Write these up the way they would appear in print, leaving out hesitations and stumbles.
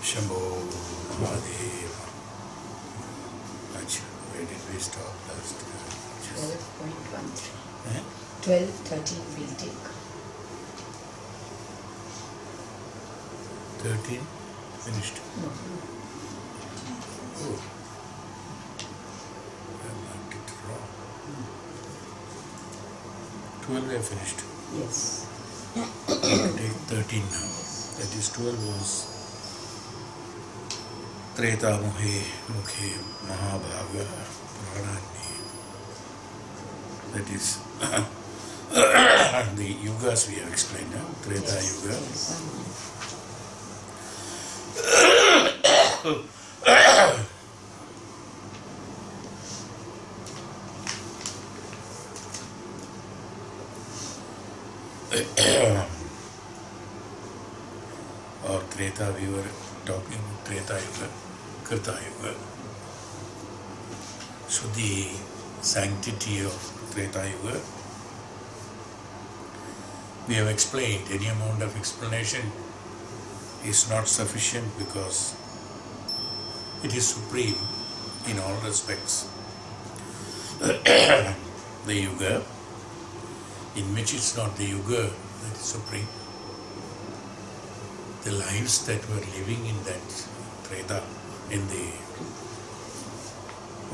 Shambho Mahadeva. Achha, where did we stop last? 12.13. Eh? 12:13 we'll take. 13 finished. No. Oh, I marked it wrong. 12 we have finished. Yes. Take 13 now. That is 12 was Treta Mohe Mukhe Mahabhaga Pranani. That is the yugas we have explained now. Treta Yuga. Yes. Or Treta, we were talking about Treta Yuga, Krita Yuga. So the sanctity of Treta Yuga, we have explained. Any amount of explanation is not sufficient because it is supreme in all respects. The Yuga, in which it's not the Yuga that is supreme. The lives that were living in that Treta, in the,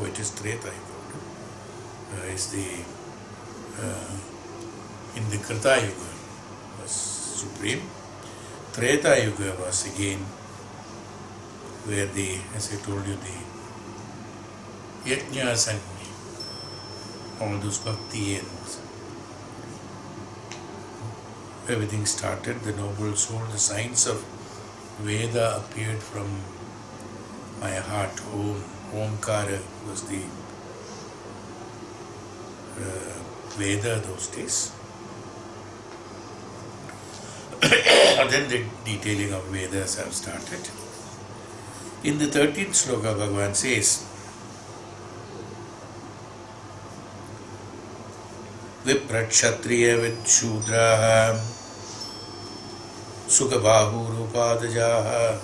it is Treta, is the, in the Krita Yuga was supreme. Treta Yuga was again where the, as I told you, the yajnas and all those bhakti and everything started. The noble soul, the signs of Veda appeared from my heart. Omkara was the Veda those days. Then the detailing of Vedas have started. In the 13th sloka, Bhagavan says, Viprakshatriya vidshudra Sukhabahu rupadajaha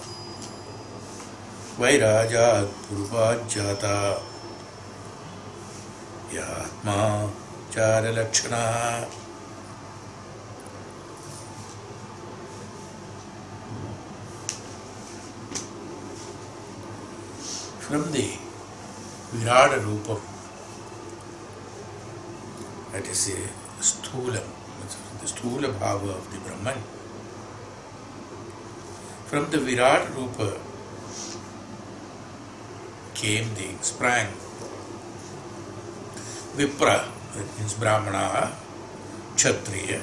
Vairajat purvajata Yatma chara lakshana. From the Virada Rupam, that is a Sthulam, the Sthula Bhava of the Brahman. From the Virat Rupa sprang Vipra, that means Brahmana, Kshatriya,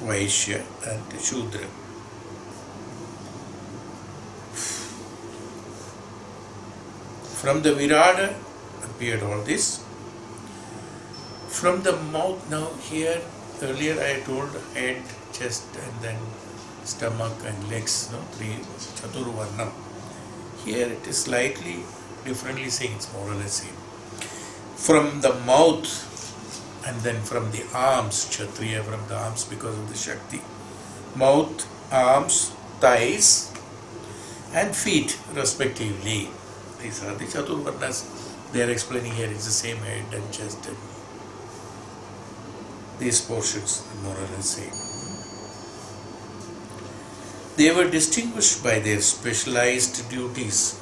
Vaishya and Shudra. From the Virada appeared all this. From the mouth, now here, earlier I told head, chest and then stomach and legs, three, chatur, varna. Here it is slightly differently saying, it's more or less same. From the mouth and then from the arms, Kshatriya from the arms because of the Shakti. Mouth, arms, thighs and feet respectively. These are the chatur varnas. They are explaining here, it's the same head and chest and these portions are more or less same. They were distinguished by their specialized duties.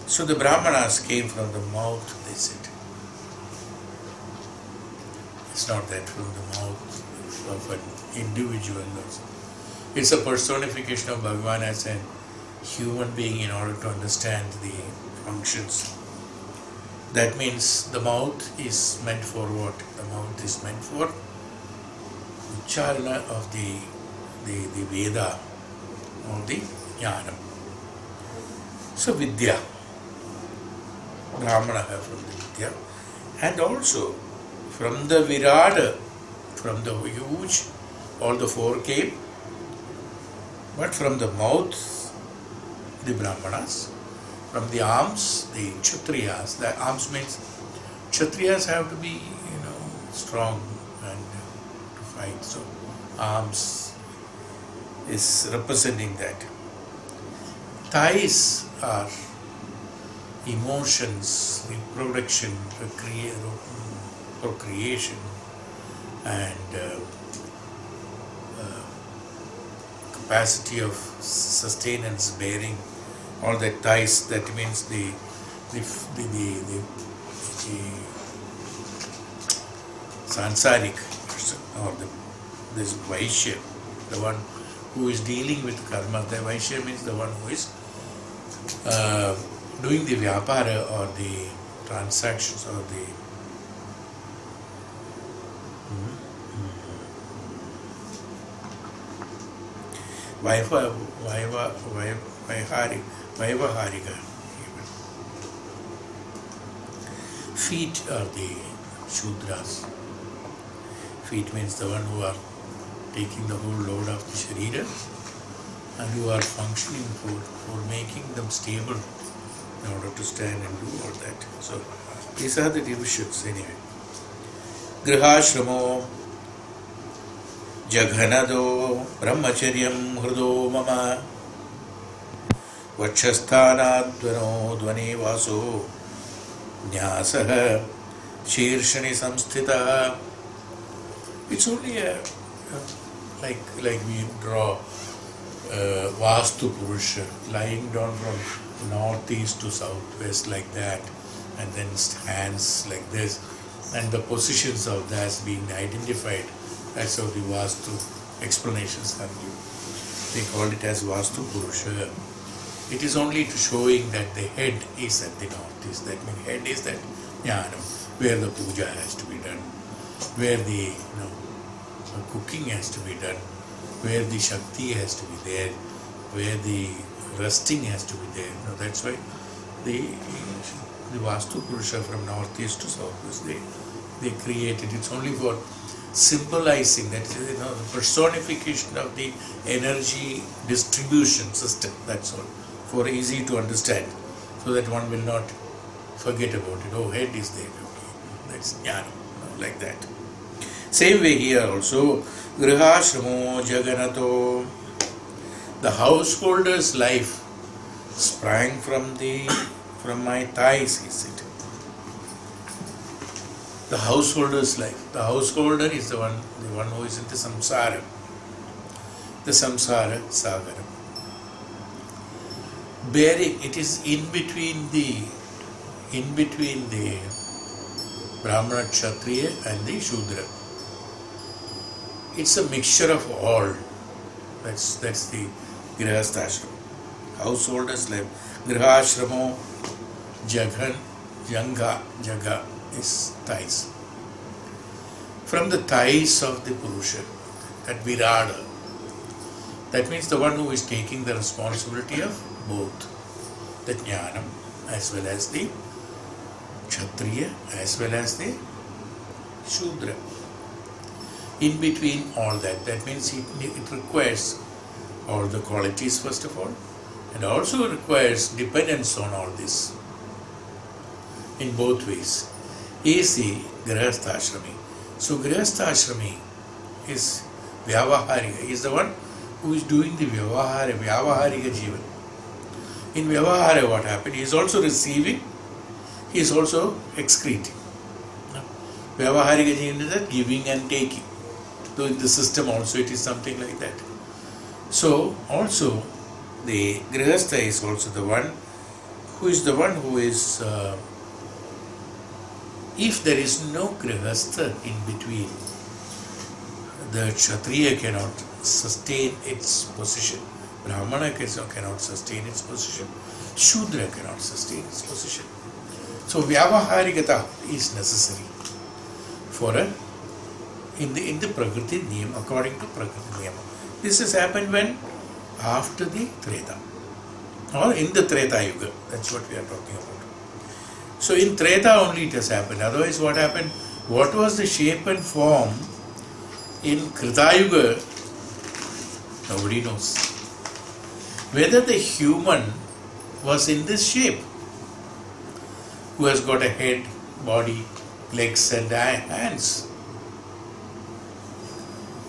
So the Brahmanas came from the mouth, they said. It's not that from the mouth of an individual. It's a personification of Bhagavan as a human being in order to understand the functions. That means the mouth is meant for what? The mouth is meant for Ucharana of the Veda, or the Jnanam. So Vidya, Brahmana have from the Vidya, and also from the Virada, from the huge, all the four came, but from the mouth, the Brahmanas, from the arms, the Kshatriyas. The arms means Kshatriyas have to be, strong and to fight. So arms is representing that. Thighs are emotions, reproduction, procreation, and capacity of sustenance, bearing, all that ties. That means the sansaric person, or this Vaishya, the one who is dealing with karma. The Vaishya means the one who is doing the vyapara or the transactions or the Vaivaharika. Feet are the Shudras. Feet means the one who are taking the whole load of the Sharira and who are functioning for making them stable in order to stand and do all that. So these are the divisions anyway. Grihashramo Jaghanado Brahmacharyam Hrudo Mama Vachasthanadvano Dvane Vaso Nyasaha Shirshani Samsthita. It's only like we draw Vastu Purusha lying down from northeast to southwest like that, and then hands like this, and the positions of that being identified. That's how the Vastu explanations are given. They call it as Vastu Purusha. It is only to showing that the head is at the northeast. That means head is that jnanam, where the puja has to be done, where the cooking has to be done, where the Shakti has to be there, where the resting has to be there. That's why the Vastu Purusha from northeast to southwest, they created. It's only for symbolizing that, the personification of the energy distribution system. That's all. For easy to understand, so that one will not forget about it. Oh, head is there. Okay, that's jnana, like that. Same way here also, Grihashramo Jaganato, the householder's life sprang from my thighs, he said. The householder's life. The householder is the one who is in the samsara. The samsara sagara. Bearing, it is in between the Brahmana, Kshatriya and the Shudra. It's a mixture of all. That's the Grihasthashram. Householder's life. Grihashramo Jaga is thighs. From the thighs of the Purusha, that Virada. That means the one who is taking the responsibility of both the Jnanam as well as the Kshatriya as well as the Shudra. In between all that, that means it requires all the qualities first of all, and also requires dependence on all this in both ways. He is the Grihastha-ashrami. So Grihastha-ashrami is Vyavaharika. He is the one who is doing the Vyavaharika Jivan. In Vyavahara what happened? He is also receiving, he is also excreting. Vyavaharika Jivan is that giving and taking. So in the system also it is something like that. So also the Grihastha is also the one who is if there is no Grihastha in between, the Kshatriya cannot sustain its position, Brahmana cannot sustain its position, Shudra cannot sustain its position. So Vyavaharikata is necessary for in the Prakriti Niyam, according to Prakriti Niyam. This has happened when? After the Treta, or in the Treta Yuga. That's what we are talking about. So in Treta only it has happened. Otherwise what happened? What was the shape and form in Krita Yuga? Nobody knows. Whether the human was in this shape, who has got a head, body, legs and hands,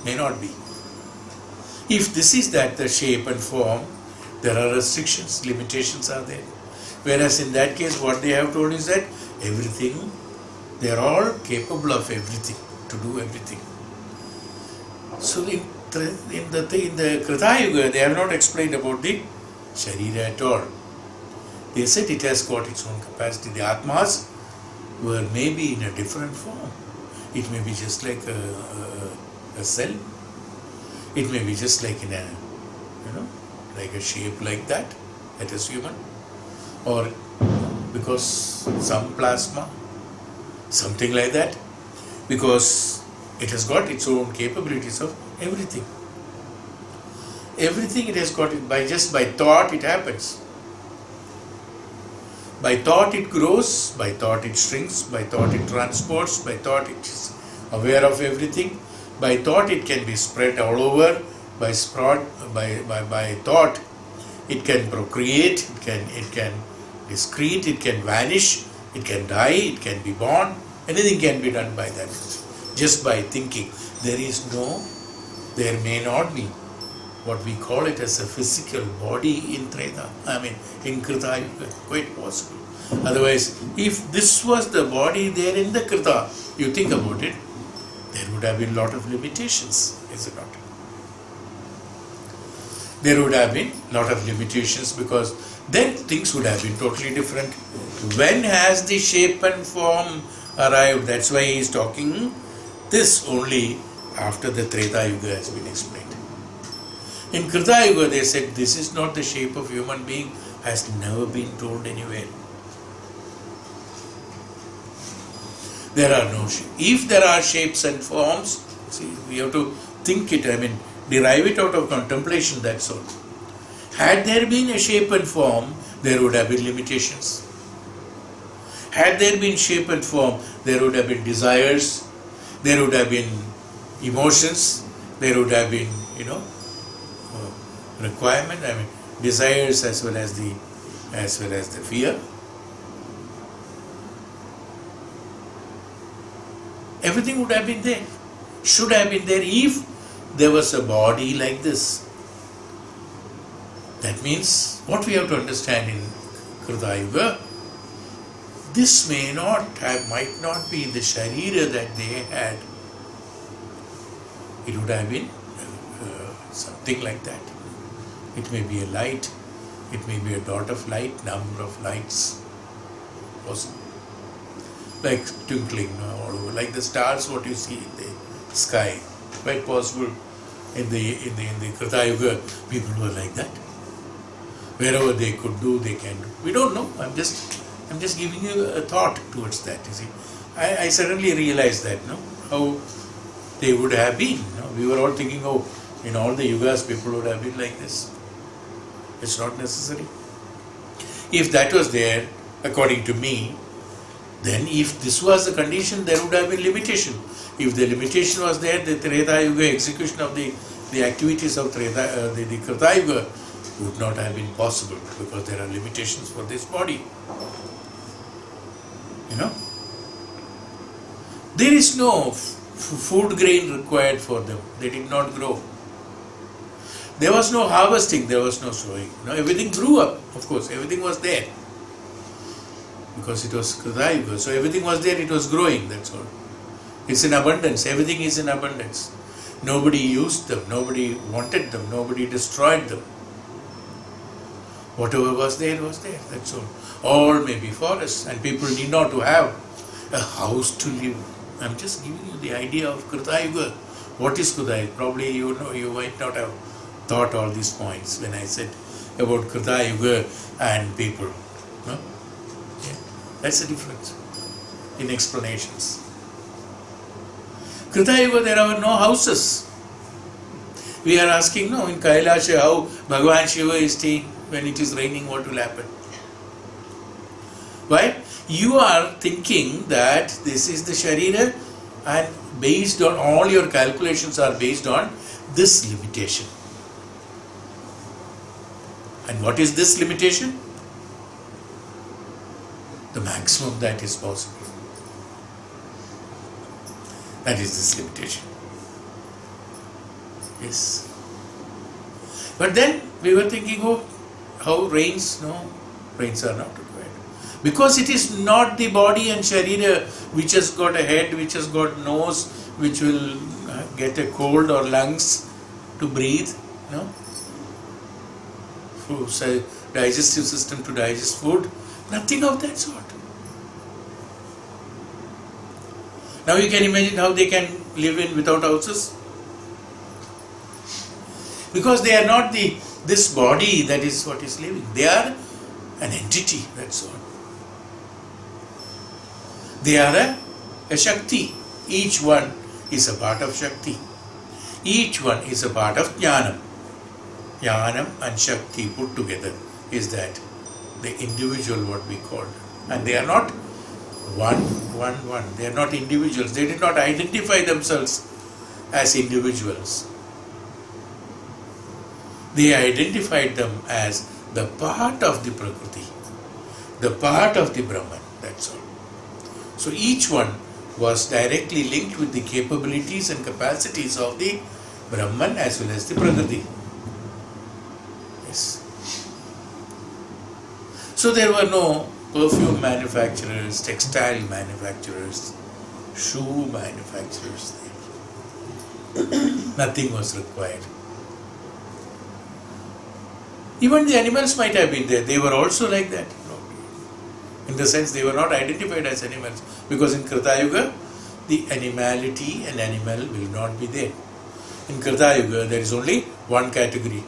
may not be. If this is that the shape and form, there are restrictions, limitations are there. Whereas in that case, what they have told is that everything, they are all capable of everything, to do everything. So in the Krita Yuga, they have not explained about the Sharira at all. They said it has got its own capacity. The Atmas were maybe in a different form. It may be just like a cell. It may be just like in a, like a shape like that is human. Or because some plasma, something like that. Because it has got its own capabilities of everything. Everything it has got it by thought it happens. By thought it grows, by thought it shrinks, by thought it transports, by thought it is aware of everything, by thought it can be spread all over, by thought it can procreate, it can discrete, it can vanish, it can die, it can be born, anything can be done by that. Just by thinking. There may not be what we call it as a physical body in Treta. In Krita, quite possible. Otherwise, if this was the body there in the Krita, you think about it, there would have been a lot of limitations, is it not? There would have been a lot of limitations because then things would have been totally different. When has the shape and form arrived? That's why he is talking this only after the Treta Yuga has been explained. In Krita Yuga, they said this is not the shape of human being, has never been told anywhere. There are no shapes. If there are shapes and forms, see, we have to think it, derive it out of contemplation, that's all. Had there been a shape and form, there would have been limitations. Had there been shape and form, there would have been desires, there would have been emotions, there would have been, requirement, desires as well as the fear. Everything would have been there, should have been there if there was a body like this. That means what we have to understand in Krita Yuga, this might not be the Sharira that they had. It would have been something like that. It may be a light, it may be a dot of light, number of lights, possible. Like twinkling all over, like the stars what you see in the sky. Quite possible in the Krita Yuga, people were like that. Wherever they could do, they can do. We don't know. I'm just giving you a thought towards that. You see, I suddenly realized that, how they would have been. We were all thinking, in all the yugas, people would have been like this. It's not necessary. If that was there, according to me, then if this was the condition, there would have been limitation. If the limitation was there, the Treta Yuga execution of the activities of the Krita Yuga would not have been possible because there are limitations for this body. There is no food grain required for them. They did not grow. There was no harvesting, there was no sowing. Everything grew up, of course, everything was there. Because it was Krita Yuga, so everything was there, it was growing, that's all. It's in abundance, everything is in abundance. Nobody used them, nobody wanted them, nobody destroyed them. Whatever was there, that's all. All may be forests, and people need not to have a house to live. I'm just giving you the idea of Krita Yuga. What is Krita Yuga? Probably you might not have thought all these points when I said about Krita Yuga and people. No? Yeah. That's the difference in explanations. Krita Yuga, there are no houses. We are asking, in Kailasha, how Bhagavan Shiva is staying when it is raining, what will happen? Why? You are thinking that this is the Sharira, and based on all your calculations are based on this limitation. And what is this limitation? The maximum that is possible. That is this limitation. Yes. But then we were thinking, oh, how rains? No, rains are not required. Because it is not the body and sharira which has got a head, which has got nose, which will get a cold or lungs to breathe, no? For say, digestive system to digest food, nothing of that sort. Now you can imagine how they can live in without houses. Because they are not this body that is what is living. They are an entity, that's all. They are a Shakti. Each one is a part of Shakti. Each one is a part of Jnanam. Jnanam and Shakti put together is that the individual what we call. And they are not one. They are not individuals. They did not identify themselves as individuals. They identified them as the part of the Prakriti, the part of the Brahman, that's all. So each one was directly linked with the capabilities and capacities of the Brahman as well as the Prakriti. Yes. So there were no perfume manufacturers, textile manufacturers, shoe manufacturers there. Nothing was required. Even the animals might have been there. They were also like that. In the sense they were not identified as animals. Because in Krita Yuga, the animality and animal will not be there. In Krita Yuga, there is only one category.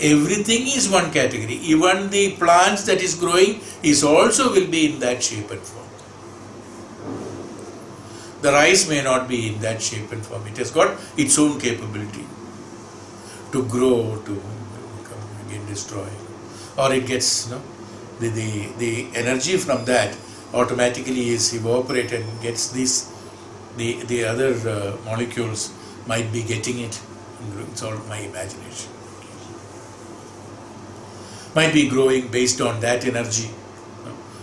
Everything is one category. Even the plants that is growing is also will be in that shape and form. The rice may not be in that shape and form. It has got its own capability to grow, to become again destroy, or it gets the energy from that automatically is evaporated and gets this the other molecules might be getting it. It's all my imagination. Might be growing based on that energy.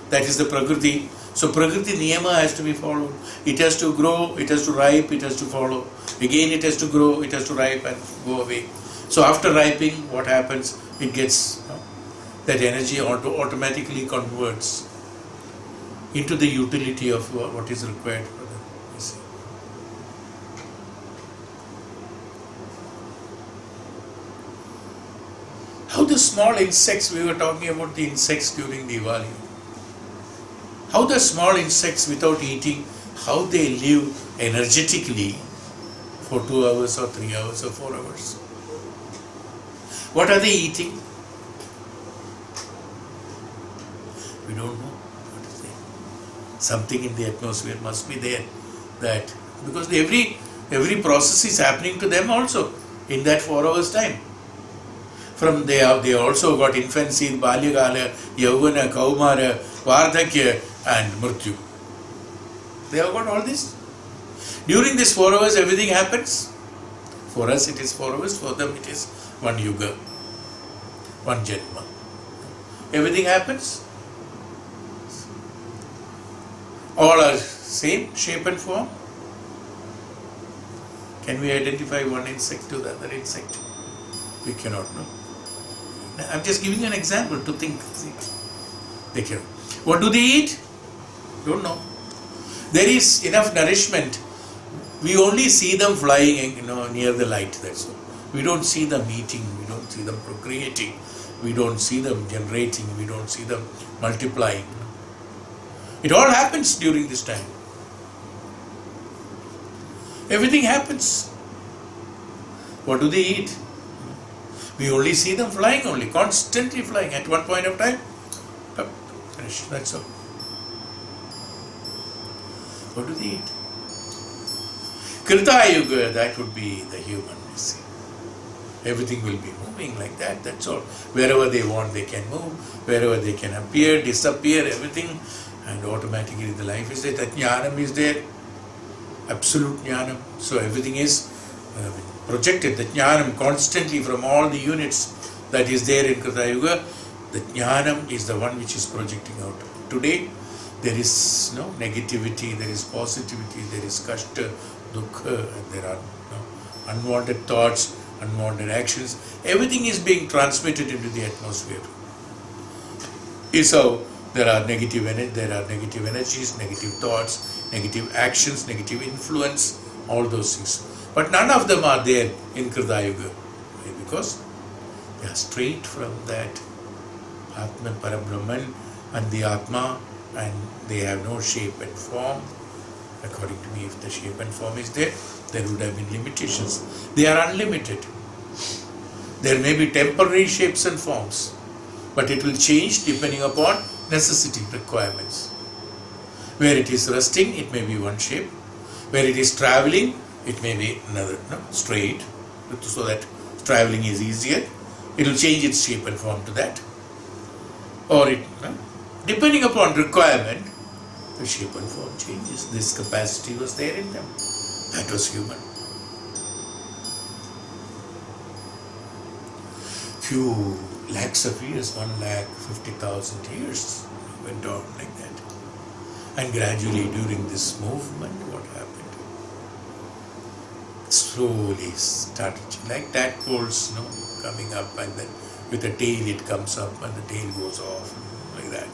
That is the Prakriti. So Prakriti Niyama has to be followed. It has to grow, it has to ripe, it has to follow. Again it has to grow, it has to ripe and go away. So after ripening, what happens? It gets that energy automatically converts into the utility of what is required for them. You see. How the small insects, we were talking about the insects during Diwali. How the small insects without eating, how they live energetically for 2 hours or 3 hours or 4 hours. What are they eating? We don't know what is there. Something in the atmosphere must be there. That because every process is happening to them also in that 4 hours time. From they also got infancy, balyagala, yauvana, kaumara, vardhakya and mrityu. They have got all this. During this 4 hours everything happens. For us it is 4 hours, for them it is one yuga, one janma. Everything happens. All are same shape and form. Can we identify one insect to the other insect? We cannot know. I'm just giving an example to think. See, they cannot. What do they eat? Don't know. There is enough nourishment. We only see them flying, near the light. That's all. We don't see them eating. We don't see them procreating. We don't see them generating. We don't see them multiplying. It all happens during this time. Everything happens. What do they eat? We only see them flying only, constantly flying. At one point of time, finish. That's all. What do they eat? Krita Yuga, that would be the human, you see. Everything will be moving like that, that's all. Wherever they want, they can move. Wherever they can appear, disappear, everything. And automatically the life is there. That jnanam is there. Absolute jnanam. So everything is projected. The jnanam constantly from all the units that is there in Krita Yuga. The jnanam is the one which is projecting out. Today, there is no negativity, there is positivity, there is kashta, dukkha, and there are unwanted thoughts, unwanted actions, everything is being transmitted into the atmosphere. So there are negative energies, negative thoughts, negative actions, negative influence, all those things. But none of them are there in Krita Yuga. Why? Because they are straight from that Atma Parabrahman and the Atma, and they have no shape and form. According to me, if the shape and form is there, there would have been limitations. They are unlimited. There may be temporary shapes and forms, but it will change depending upon necessity, requirements. Where it is resting, it may be one shape. Where it is traveling, it may be another, straight, so that traveling is easier. It will change its shape and form to that. Or it, depending upon requirement, the shape and form changes. This capacity was there in them. That was human. Few lakhs of years, 1,50,000 years went on like that. And gradually during this movement, what happened? Slowly started, like tadpoles, coming up, and then with the tail it comes up and the tail goes off, like that.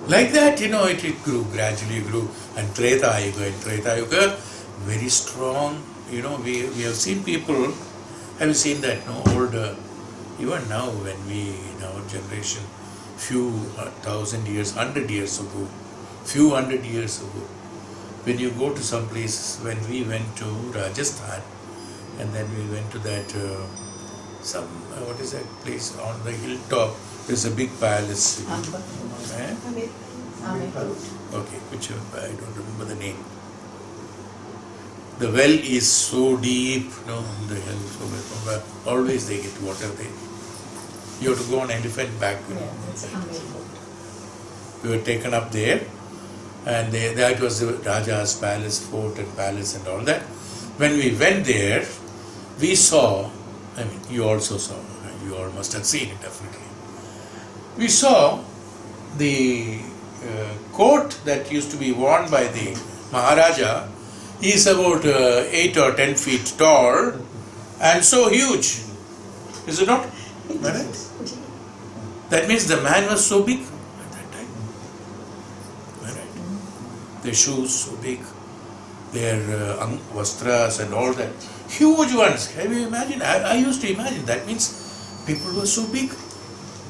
Like that, it grew, gradually grew. And Treta Yuga, very strong, we have seen people, have you seen that, older, even now when we, in our generation, few 1,000 years, 100 years ago, few 100 years ago, when you go to some places, when we went to Rajasthan, and then we went to that, what is that place on the hilltop, there's a big palace. Okay, which I don't remember the name. The well is so deep, in the hill, so always they get water there. You have to go on elephant back. We were taken up there, and that was the Raja's palace, fort and palace and all that. When we went there, we saw, you also saw, you all must have seen it definitely. We saw the coat that used to be worn by the Maharaja. He is about 8 or 10 feet tall and so huge. Is it not? Right? That means the man was so big at that time. Right? Their shoes so big, their vastras and all that. Huge ones. Have you imagined? I used to imagine. That means people were so big.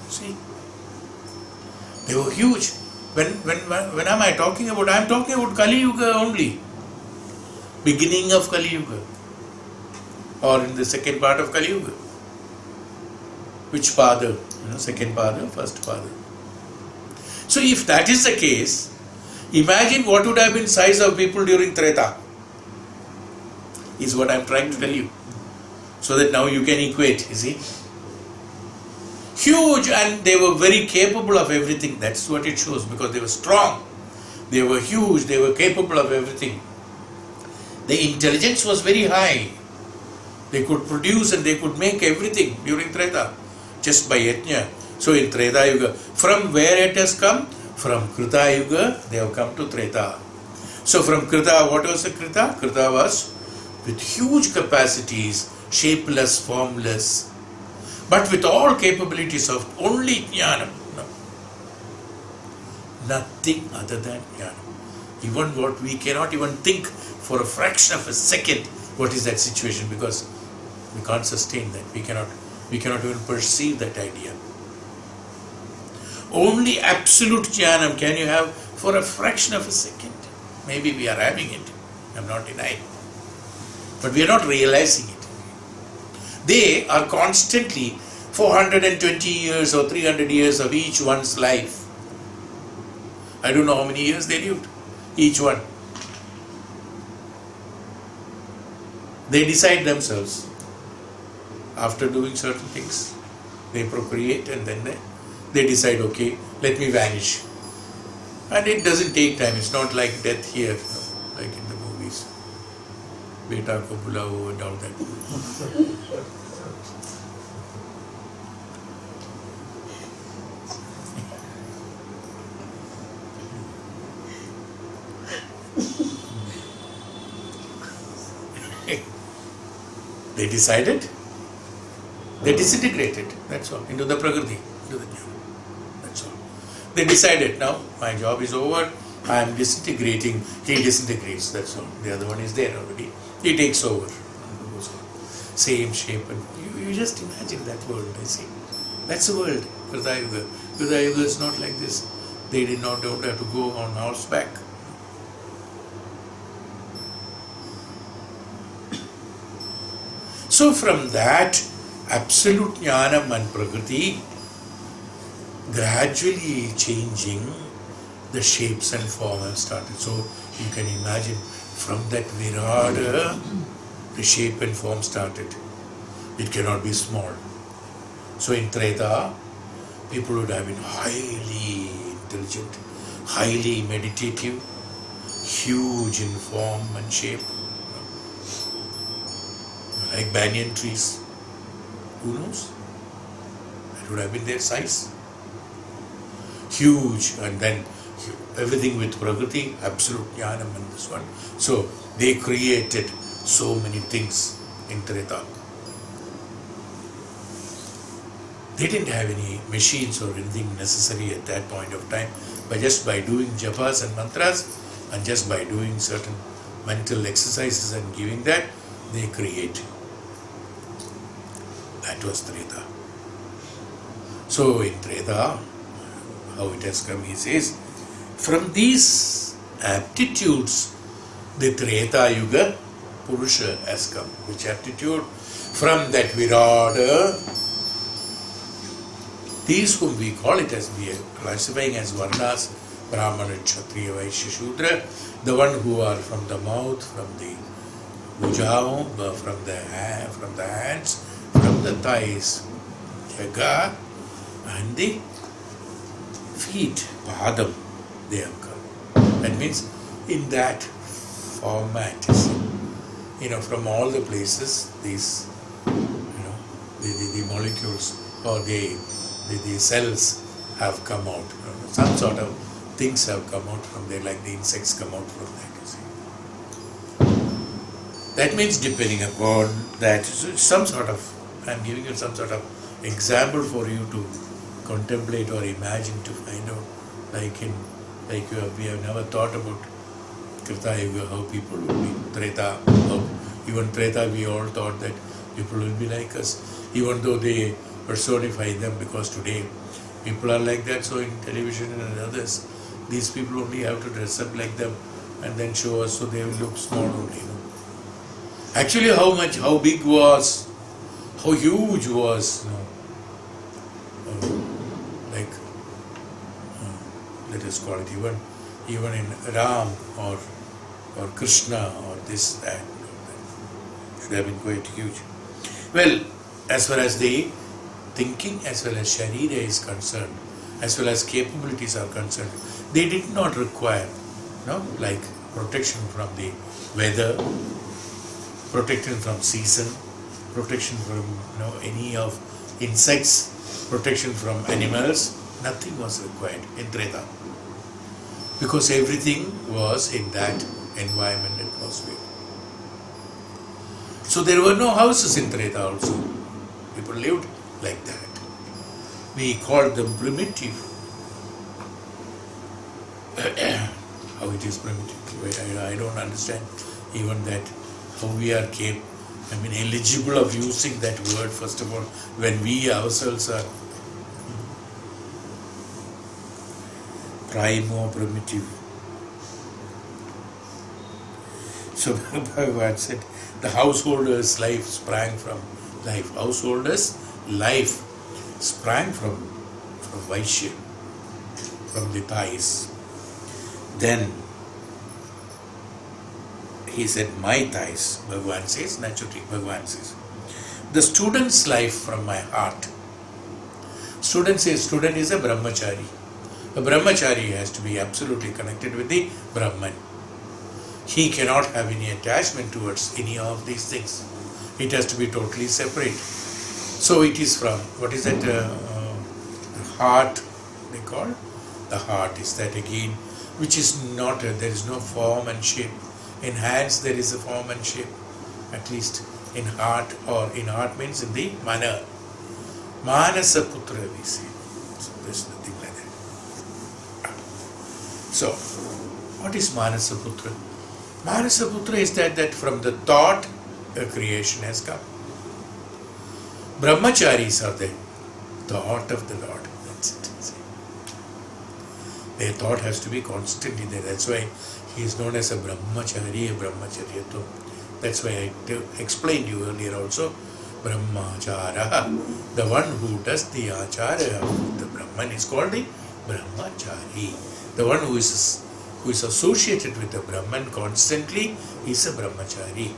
See? They were huge. When am I talking about? I am talking about Kali Yuga only. Beginning of Kali Yuga. Or in the second part of Kali Yuga. Which pada? Second pada, first pada. So if that is the case, imagine what would have been size of people during Treta. Is what I am trying to tell you. So that now you can equate, you see. Huge, and they were very capable of everything. That's what it shows, because they were strong. They were huge, they were capable of everything. The intelligence was very high. They could produce and they could make everything during Treta, just by yajna. So in Treta Yuga, from where it has come? From Krita Yuga, they have come to Treta. So from Krita, what was the Krita? Krita was with huge capacities, shapeless, formless, but with all capabilities of only jnanam. No. Nothing other than jnanam. Even what we cannot even think for a fraction of a second, what is that situation? Because we can't sustain that. We cannot even perceive that idea. Only absolute jnanam can you have for a fraction of a second. Maybe we are having it. I'm not denying. But we are not realizing it. They are constantly 420 years or 300 years of each one's life. I don't know how many years they lived, each one. They decide themselves. After doing certain things, they procreate and then they decide, okay, let me vanish. And it doesn't take time. It's not like death here, like in the movies. Beta ko bulao and all that. They decided, they disintegrated, that's all, into the Prakriti, into the Jnana. That's all. They decided, now my job is over, I am disintegrating, he disintegrates, that's all. The other one is there already, he takes over. Same shape, and you just imagine that world, I see. That's the world, Krita Yuga. Krita Yuga is not like this. They don't have to go on horseback. So from that absolute jnanam and prakriti, gradually changing, the shapes and form have started. So you can imagine from that virada, the shape and form started. It cannot be small. So in Treta, people would have been highly intelligent, highly meditative, huge in form and shape, like banyan trees. Who knows? That would have been their size. Huge, and then everything with Prakriti, absolute jnanam and this one. So they created so many things in Treta. They didn't have any machines or anything necessary at that point of time, but just by doing japas and mantras and just by doing certain mental exercises and giving that, they create. That was Treta. So in Treta, how it has come, he says, from these aptitudes, the Treta Yuga Purusha has come. Which aptitude? From that Virada, these whom we call it as, we are classifying as Varnas, Brahmana, Kshatriya, Vaishya, Shudra, the one who are from the mouth, from the bhujao, from the hands, from the thighs, Jaga, and the feet, Padam, they have come. That means in that format, from all the places, these, the molecules or the cells have come out. Some sort of things have come out from there, like the insects come out from that, you see. That means depending upon that, some sort of, I'm giving you some sort of example for you to contemplate or imagine, to find out, we have never thought about Krita Yuga, how people will be. Treta, even Treta, we all thought that people will be like us, even though they personify them, because today people are like that. So in television and others, these people only have to dress up like them and then show us, so they will look small only. Actually, how big was, how huge was, let us call it even in Ram or Krishna or this, that, should have been quite huge. Well, as far as the thinking, as well as Sharira is concerned, as well as capabilities are concerned, they did not require, like protection from the weather, protection from season, protection from any of insects, protection from animals. Nothing was required in Treta, because everything was in that environment and atmosphere. So there were no houses in Treta also. People lived like that. We call them primitive. How it is primitive? I don't understand even that, how we are eligible of using that word, first of all, when we ourselves are primo primitive. So Bhagavan said, the householder's life sprang from life. Householder's life sprang from Vaishya, from the thighs. Then he said, my thighs, Bhagavan says, naturally, Bhagavan says. The student's life from my heart. Student is a brahmachari. A brahmachari has to be absolutely connected with the Brahman. He cannot have any attachment towards any of these things. It has to be totally separate. So it is from, what is that, the heart, they call? The heart is that again, which is not, there is no form and shape. In hands there is a form and shape. at least in heart, or in heart means in the manner. Manasa putra we say. So there's nothing like that. So, what is Manasa putra? Manasa putra is that from the thought a creation has come. Brahmacharis are the thought of the Lord. That's it. Their thought has to be constantly there. That's why he is known as a brahmachari, a brahmacharyato. That's why I explained you earlier also. Brahmachara, the one who does the achara of the Brahman is called the brahmachari. The one who is associated with the Brahman constantly is a brahmachari.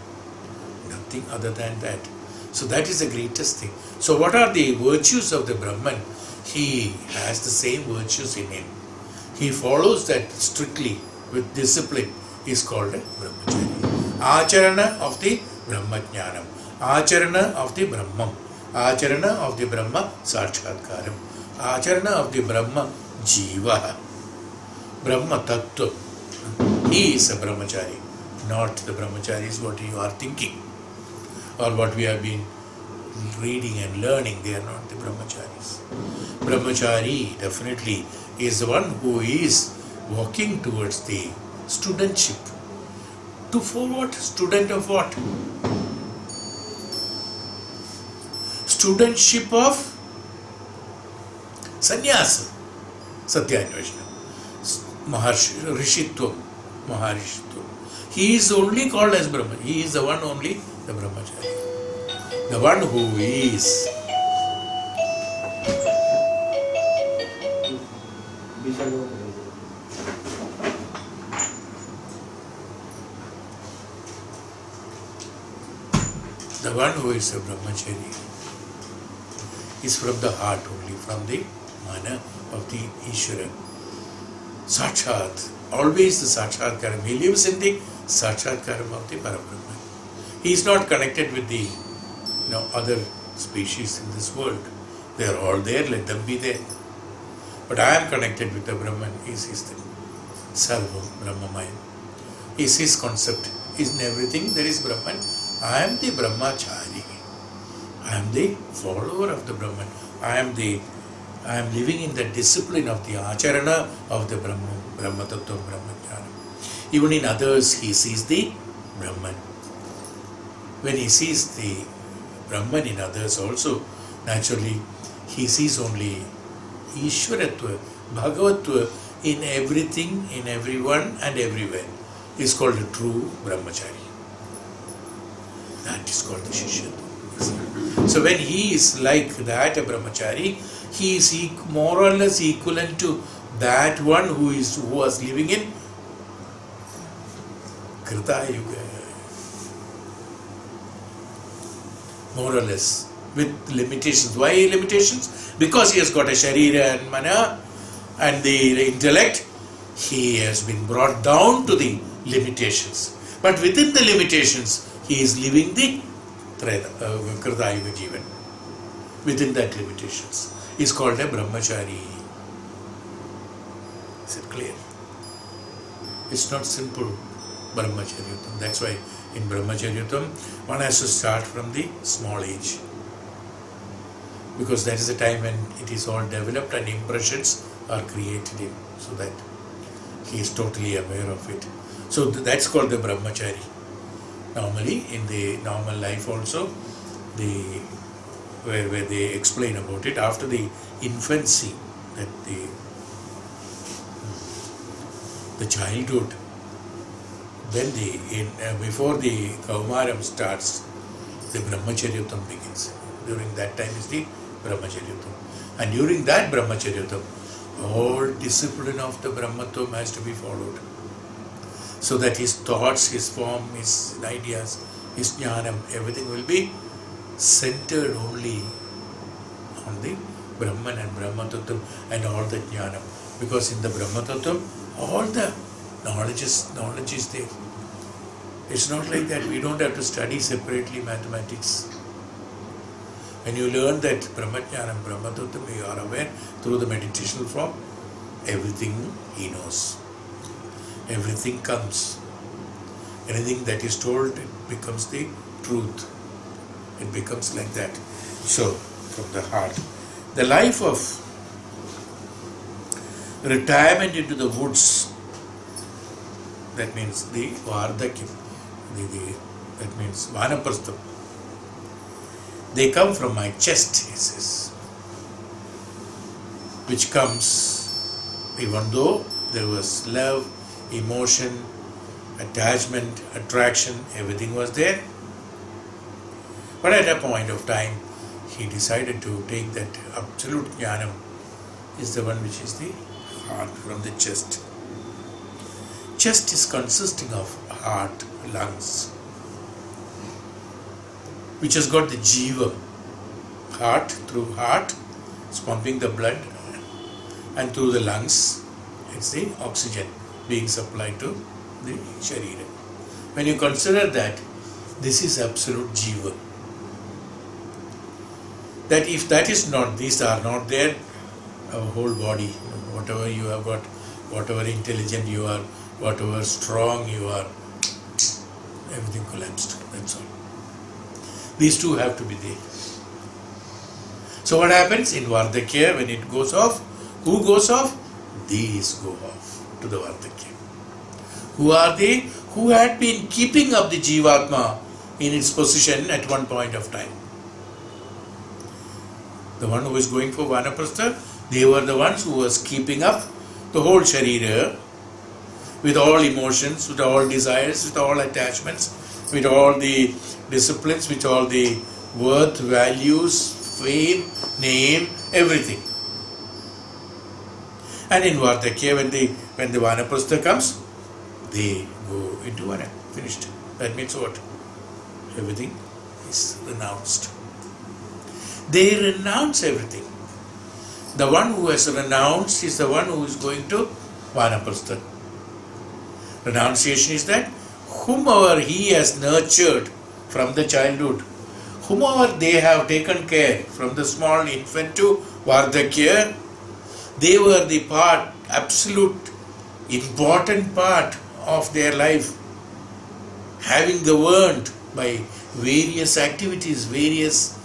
Nothing other than that. So that is the greatest thing. So what are the virtues of the Brahman? He has the same virtues in him. He follows that strictly with discipline. He is called a brahmachari. Acharana of the brahmajnanam. Acharana of the Brahman. Acharana of the Brahma Sakshatkaram. Acharana of the Brahma Jiva. Brahma Tattva. He is a brahmachari. Not the brahmachari is what you are thinking, or what we have been reading and learning. They are not the brahmacharis. Brahmachari definitely is the one who is walking towards the studentship. For what? Student of what? Studentship of sannyasa, satyanyveshana, rishitvam, maharishitvam. He is only called as Brahma. He is the one only, the brahmachari. The one who is the one who is a brahmachari is from the heart only, from the mana of the Ishvara. Sakshat, always the Sakshatkaram. He lives in the Sakshatkaram of the Parabrahman. He is not connected with the other species in this world. They are all there, let them be there. But I am connected with the Brahman. Is his thing. Sarvam Brahmamaya. Is his concept. In everything there is Brahman. I am the Brahmachari. I am the follower of the Brahman. I am living in the discipline of the acharana of the Brahman, Brahma Tattva, Brahma Jnana. Even in others, he sees the Brahman. When he sees the Brahman in others also, naturally, he sees only Ishwaratva, Bhagavatva in everything, in everyone and everywhere. He is called a true Brahmachari. That is called the Shishya. So when he is like that, a brahmachari, he is more or less equivalent to that one who was living in Krita Yuga. More or less. With limitations. Why limitations? Because he has got a sharira and mana and the intellect. He has been brought down to the limitations. But within the limitations, he is living the Krita Yuga Jivan. Within that limitations. He is called a brahmachari. Is it clear? It's not simple brahmacharyatam. That's why in brahmacharyatam one has to start from the small age. Because that is the time when it is all developed and impressions are created in, so that he is totally aware of it. So that's called the brahmachari. Normally, in the normal life also, where they explain about it, after the infancy, that the childhood, then before the Kaumaram starts, the brahmacharyatam begins. During that time is the brahmacharyatam. And during that brahmacharyatam, all discipline of the brahmatvam has to be followed. So that his thoughts, his form, his ideas, his jnanam, everything will be centered only on the Brahman and Brahmatattvam and all the jnanam. Because in the Brahmatattvam, all the knowledge is there. It's not like that. We don't have to study separately mathematics. When you learn that Brahmajnanam, Brahmatattvam, you are aware through the meditational form, everything he knows. Everything comes. Anything that is told, it becomes the truth. It becomes like that. So, from the heart. The life of retirement into the woods, that means the Vardhakyam, that means Vanaprastham. They come from my chest, he says, which comes even though there was love, emotion, attachment, attraction, everything was there. But at a point of time, he decided to take that absolute jnanam, is the one which is the heart, from the chest. Chest is consisting of heart, lungs, which has got the jiva. Heart, through heart, it's pumping the blood, and through the lungs, it's the oxygen being supplied to the sharira. When you consider that, this is absolute jiva. That if that is not, these are not there, our whole body, whatever you have got, whatever intelligent you are, whatever strong you are, everything collapsed, that's all. These two have to be there. So what happens in Vardhakya, when it goes off, who goes off? These go off to the Vardhakya. Who are they? Who had been keeping up the Jivatma in its position at one point of time. The one who is going for Vanaprastha, they were the ones who was keeping up the whole Sharira with all emotions, with all desires, with all attachments, with all the disciplines, with all the worth, values, fame, name, everything. And in Vardhakya, when the Vanaprastha comes, they go into Vana. Finished. That means what? Everything is renounced. They renounce everything. The one who has renounced is the one who is going to Vanaprastha. Renunciation is that whomever he has nurtured from the childhood, whomever they have taken care from the small infant to Vardhakya, they were the part, absolute important part of their life, having governed by various activities, various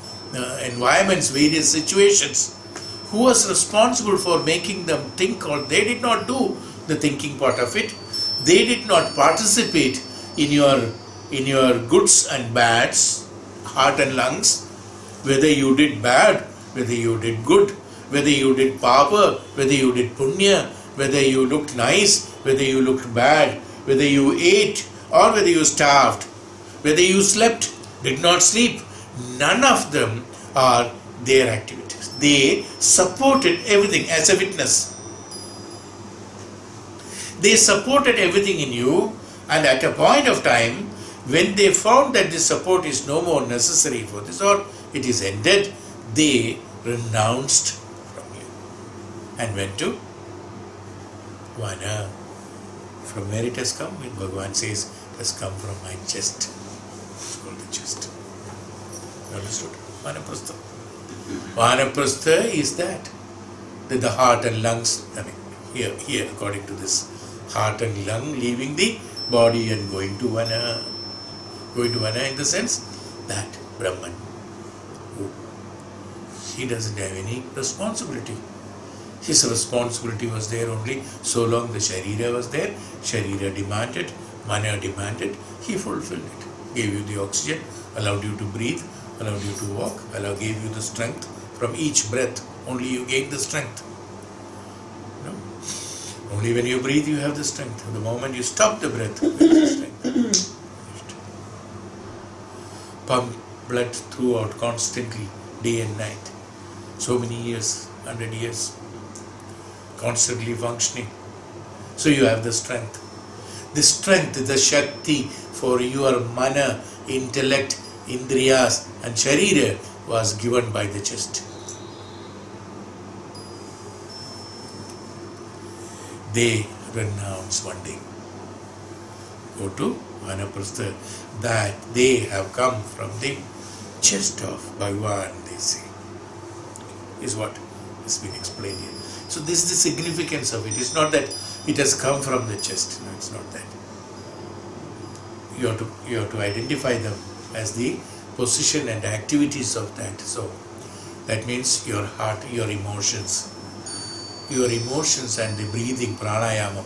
environments, various situations. Who was responsible for making them think, or they did not do the thinking part of it. They did not participate in your goods and bads, heart and lungs, whether you did bad, whether you did good, whether you did papa, whether you did punya, whether you looked nice, whether you looked bad, whether you ate or whether you starved, whether you slept, did not sleep. None of them are their activities. They supported everything as a witness. They supported everything in you, and at a point of time, when they found that this support is no more necessary for this, or it is ended, they renounced from you and went to Vana. From where it has come? When Bhagavan says it has come from my chest. It's called the chest. Understood? Vanaprastha. Vanaprastha is that the heart and lungs, here according to this, heart and lung leaving the body and going to Vana. Going to Vana in the sense that Brahman, he doesn't have any responsibility. His responsibility was there only so long the Sharira was there. Sharira demanded, Mana demanded, he fulfilled it. Gave you the oxygen, allowed you to breathe, allowed you to walk, gave you the strength. From each breath, only you gain the strength. No? Only when you breathe you have the strength. The moment you stop the breath, you have the strength. Pump blood throughout constantly, day and night. So many years, 100 years, constantly functioning. So you have the strength. The strength, the Shakti for your mana, intellect, indriyas and sharira was given by the chest. They renounce one day. Go to Vanaprastha, that they have come from the chest of Bhagavan, they say, is what has been explained here. So this is the significance of it. It's not that it has come from the chest. No, it's not that. You have to identify them as the position and activities of that. So that means your heart, your emotions and the breathing, pranayama.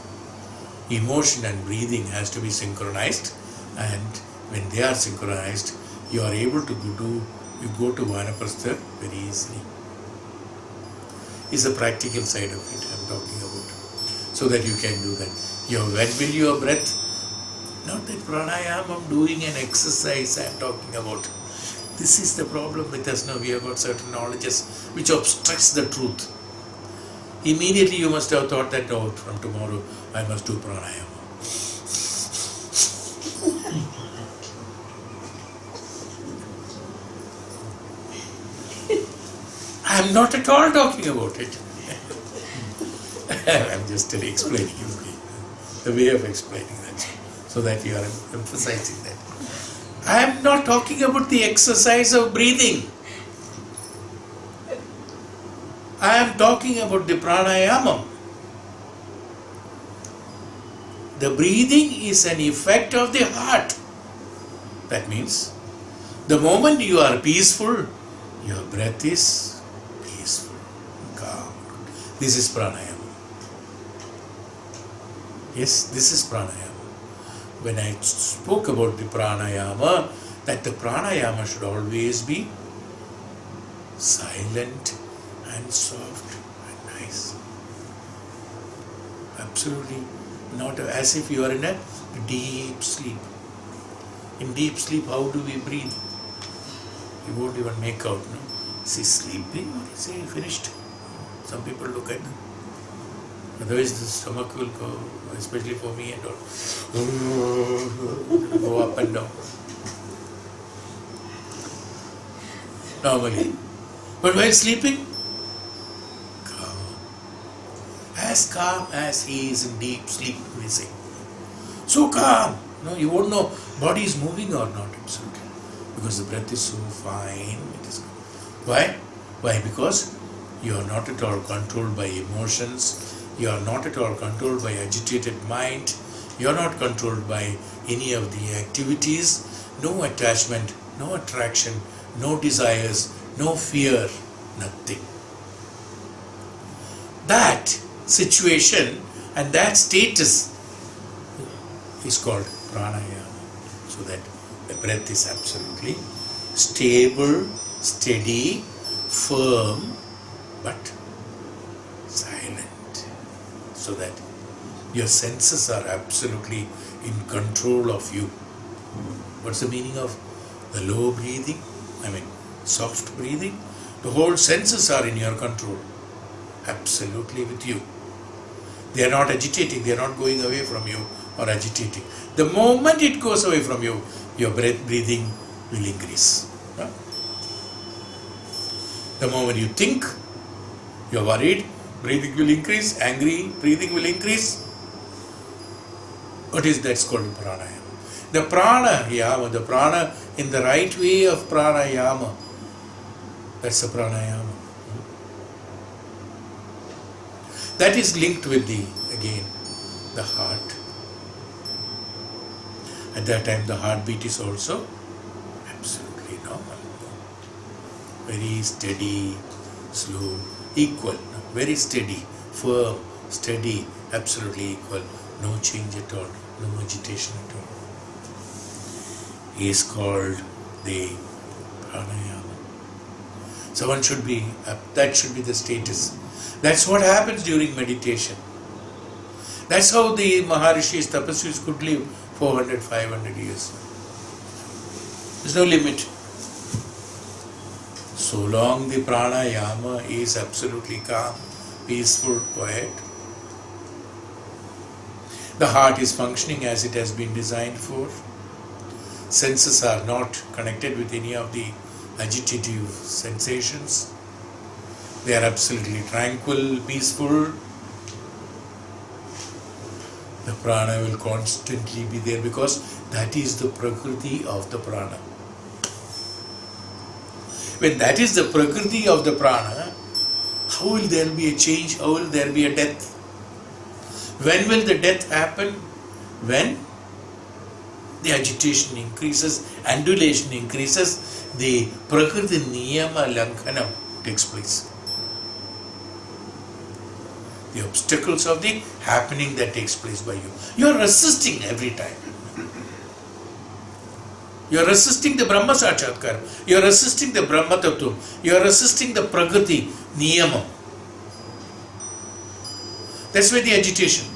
Emotion and breathing has to be synchronized, and when they are synchronized, you are able to go to vanaprastha very easily. Is the practical side of it I am talking about, so that you can do that. When will your breath, not that pranayama, I'm doing an exercise I am talking about. This is the problem with us now. We have got certain knowledges which obstructs the truth. Immediately you must have thought that, oh, from tomorrow I must do pranayama. I am not at all talking about it. I am just explaining you the way of explaining that, so that you are emphasizing that. I am not talking about the exercise of breathing. I am talking about the pranayama. The breathing is an effect of the heart. That means the moment you are peaceful, your breath is peaceful, calm. This is pranayama. Yes, this is pranayama. When I spoke about the pranayama, that the pranayama should always be silent and soft and nice. Absolutely not as if you are in a deep sleep. In deep sleep, how do we breathe? You won't even make out, no? Is he sleeping or is he finished? Some people look at them. Otherwise the stomach will go, especially for me and all, go up and down. Normally. But while sleeping, calm as he is in deep sleep, we say. So calm. No, you won't know body is moving or not, absolutely. Because the breath is so fine. It is. Why? Why? Because you are not at all controlled by emotions. You are not at all controlled by agitated mind. You are not controlled by any of the activities. No attachment, no attraction, no desires, no fear, nothing. That situation and that status is called pranayama. So that the breath is absolutely stable, steady, firm, but silent. So that your senses are absolutely in control of you. What's the meaning of the low breathing? Soft breathing? The whole senses are in your control. Absolutely with you. They are not agitating, they are not going away from you or agitating. The moment it goes away from you, your breathing will increase. The moment you think, you are worried, breathing will increase, angry, breathing will increase. What is that? It's called pranayama. The pranayama, the prana in the right way of pranayama, that's the pranayama. That is linked with the heart. At that time the heartbeat is also absolutely normal. Very steady, slow, equal. Very steady, firm, steady, absolutely equal. No change at all, no agitation at all. He is called the pranayama. So that should be the status. That's what happens during meditation. That's how the Maharishis, Tapasvis could live 400, 500 years. There's no limit. So long the pranayama is absolutely calm, peaceful, quiet, the heart is functioning as it has been designed for. Senses are not connected with any of the agitative sensations. They are absolutely tranquil, peaceful. The prana will constantly be there because that is the prakriti of the prana. When that is the prakriti of the prana, how will there be a change? How will there be a death? When will the death happen? When the agitation increases, undulation increases, the Prakriti Niyama Lankhanam takes place. The obstacles of the happening that takes place by you. You are resisting every time. You are resisting the Brahma Sakshatkar. You are resisting the Brahma Tattvam. You are resisting the Prakriti Niyama. That's why the agitation.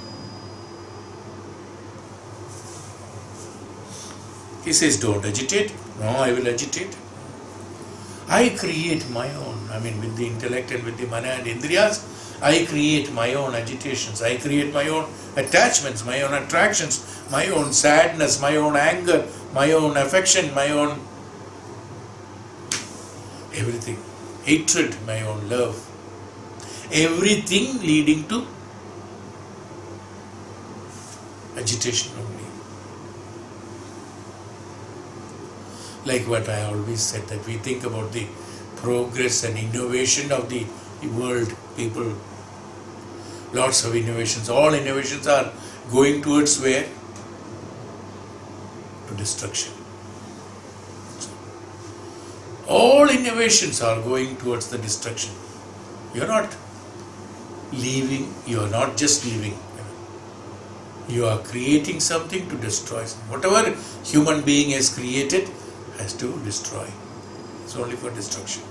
He says, don't agitate. No, I will agitate. I create my own. With the intellect and with the mana and indriyas, I create my own agitations. I create my own attachments, my own attractions, my own sadness, my own anger, my own affection, my own everything. Hatred, my own love. Everything leading to agitation only. Like what I always said, that we think about the progress and innovation of the world, people. Lots of innovations. All innovations are going towards where? To destruction. All innovations are going towards the destruction. You are not leaving, you are not just living. You are creating something to destroy. Whatever human being has created has to destroy. It's only for destruction.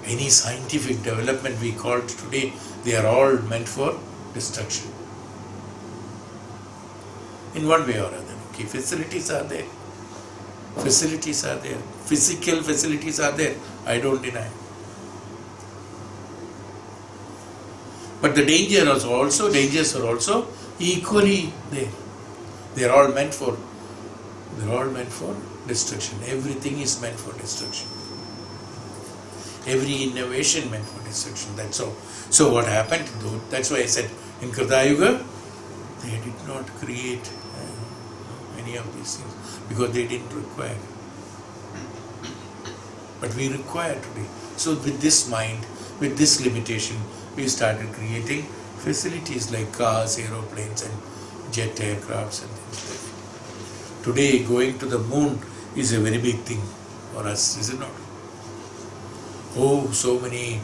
Any scientific development we call today, they are all meant for destruction. In one way or other. Okay, facilities are there. Facilities are there. Physical facilities are there. I don't deny. But the dangers are also equally there. They are all meant for destruction. Everything is meant for destruction. Every innovation meant for destruction. That's all. So what happened? That's why I said in Krita Yuga, they did not create any of these things because they didn't require. But we require today. So with this mind, with this limitation, we started creating facilities like cars, aeroplanes and jet aircrafts and things like that. Today going to the moon is a very big thing for us, is it not? Oh, so many,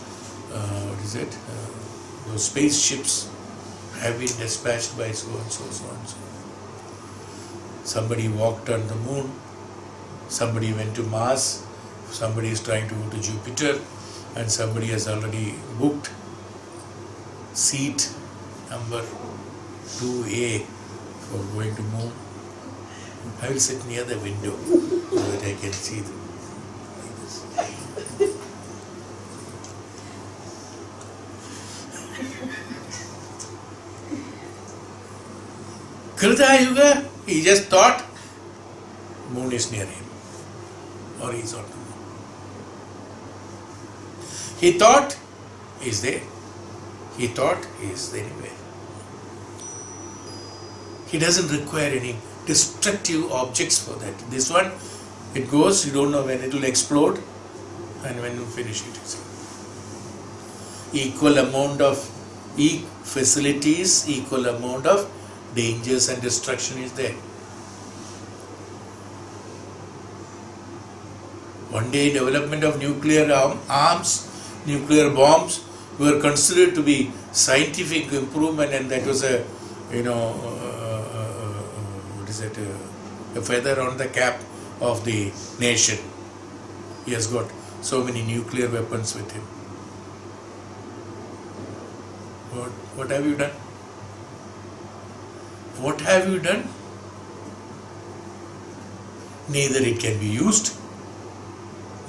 those spaceships have been dispatched by so and so, so and so. Somebody walked on the moon, somebody went to Mars, somebody is trying to go to Jupiter, and somebody has already booked seat number 2A for going to moon. I will sit near the window so that I can see them like this. Krita Yuga, he just thought moon is near him or he is on the moon. He thought he is there. He thought he is anywhere. He doesn't require any destructive objects for that. This one, it goes, you don't know when it will explode and when you finish it. Equal amount of facilities, equal amount of dangers and destruction is there. One day development of nuclear arms, nuclear bombs were considered to be scientific improvement, and that was a feather on the cap of the nation. He has got so many nuclear weapons with him. What have you done? What have you done? Neither it can be used,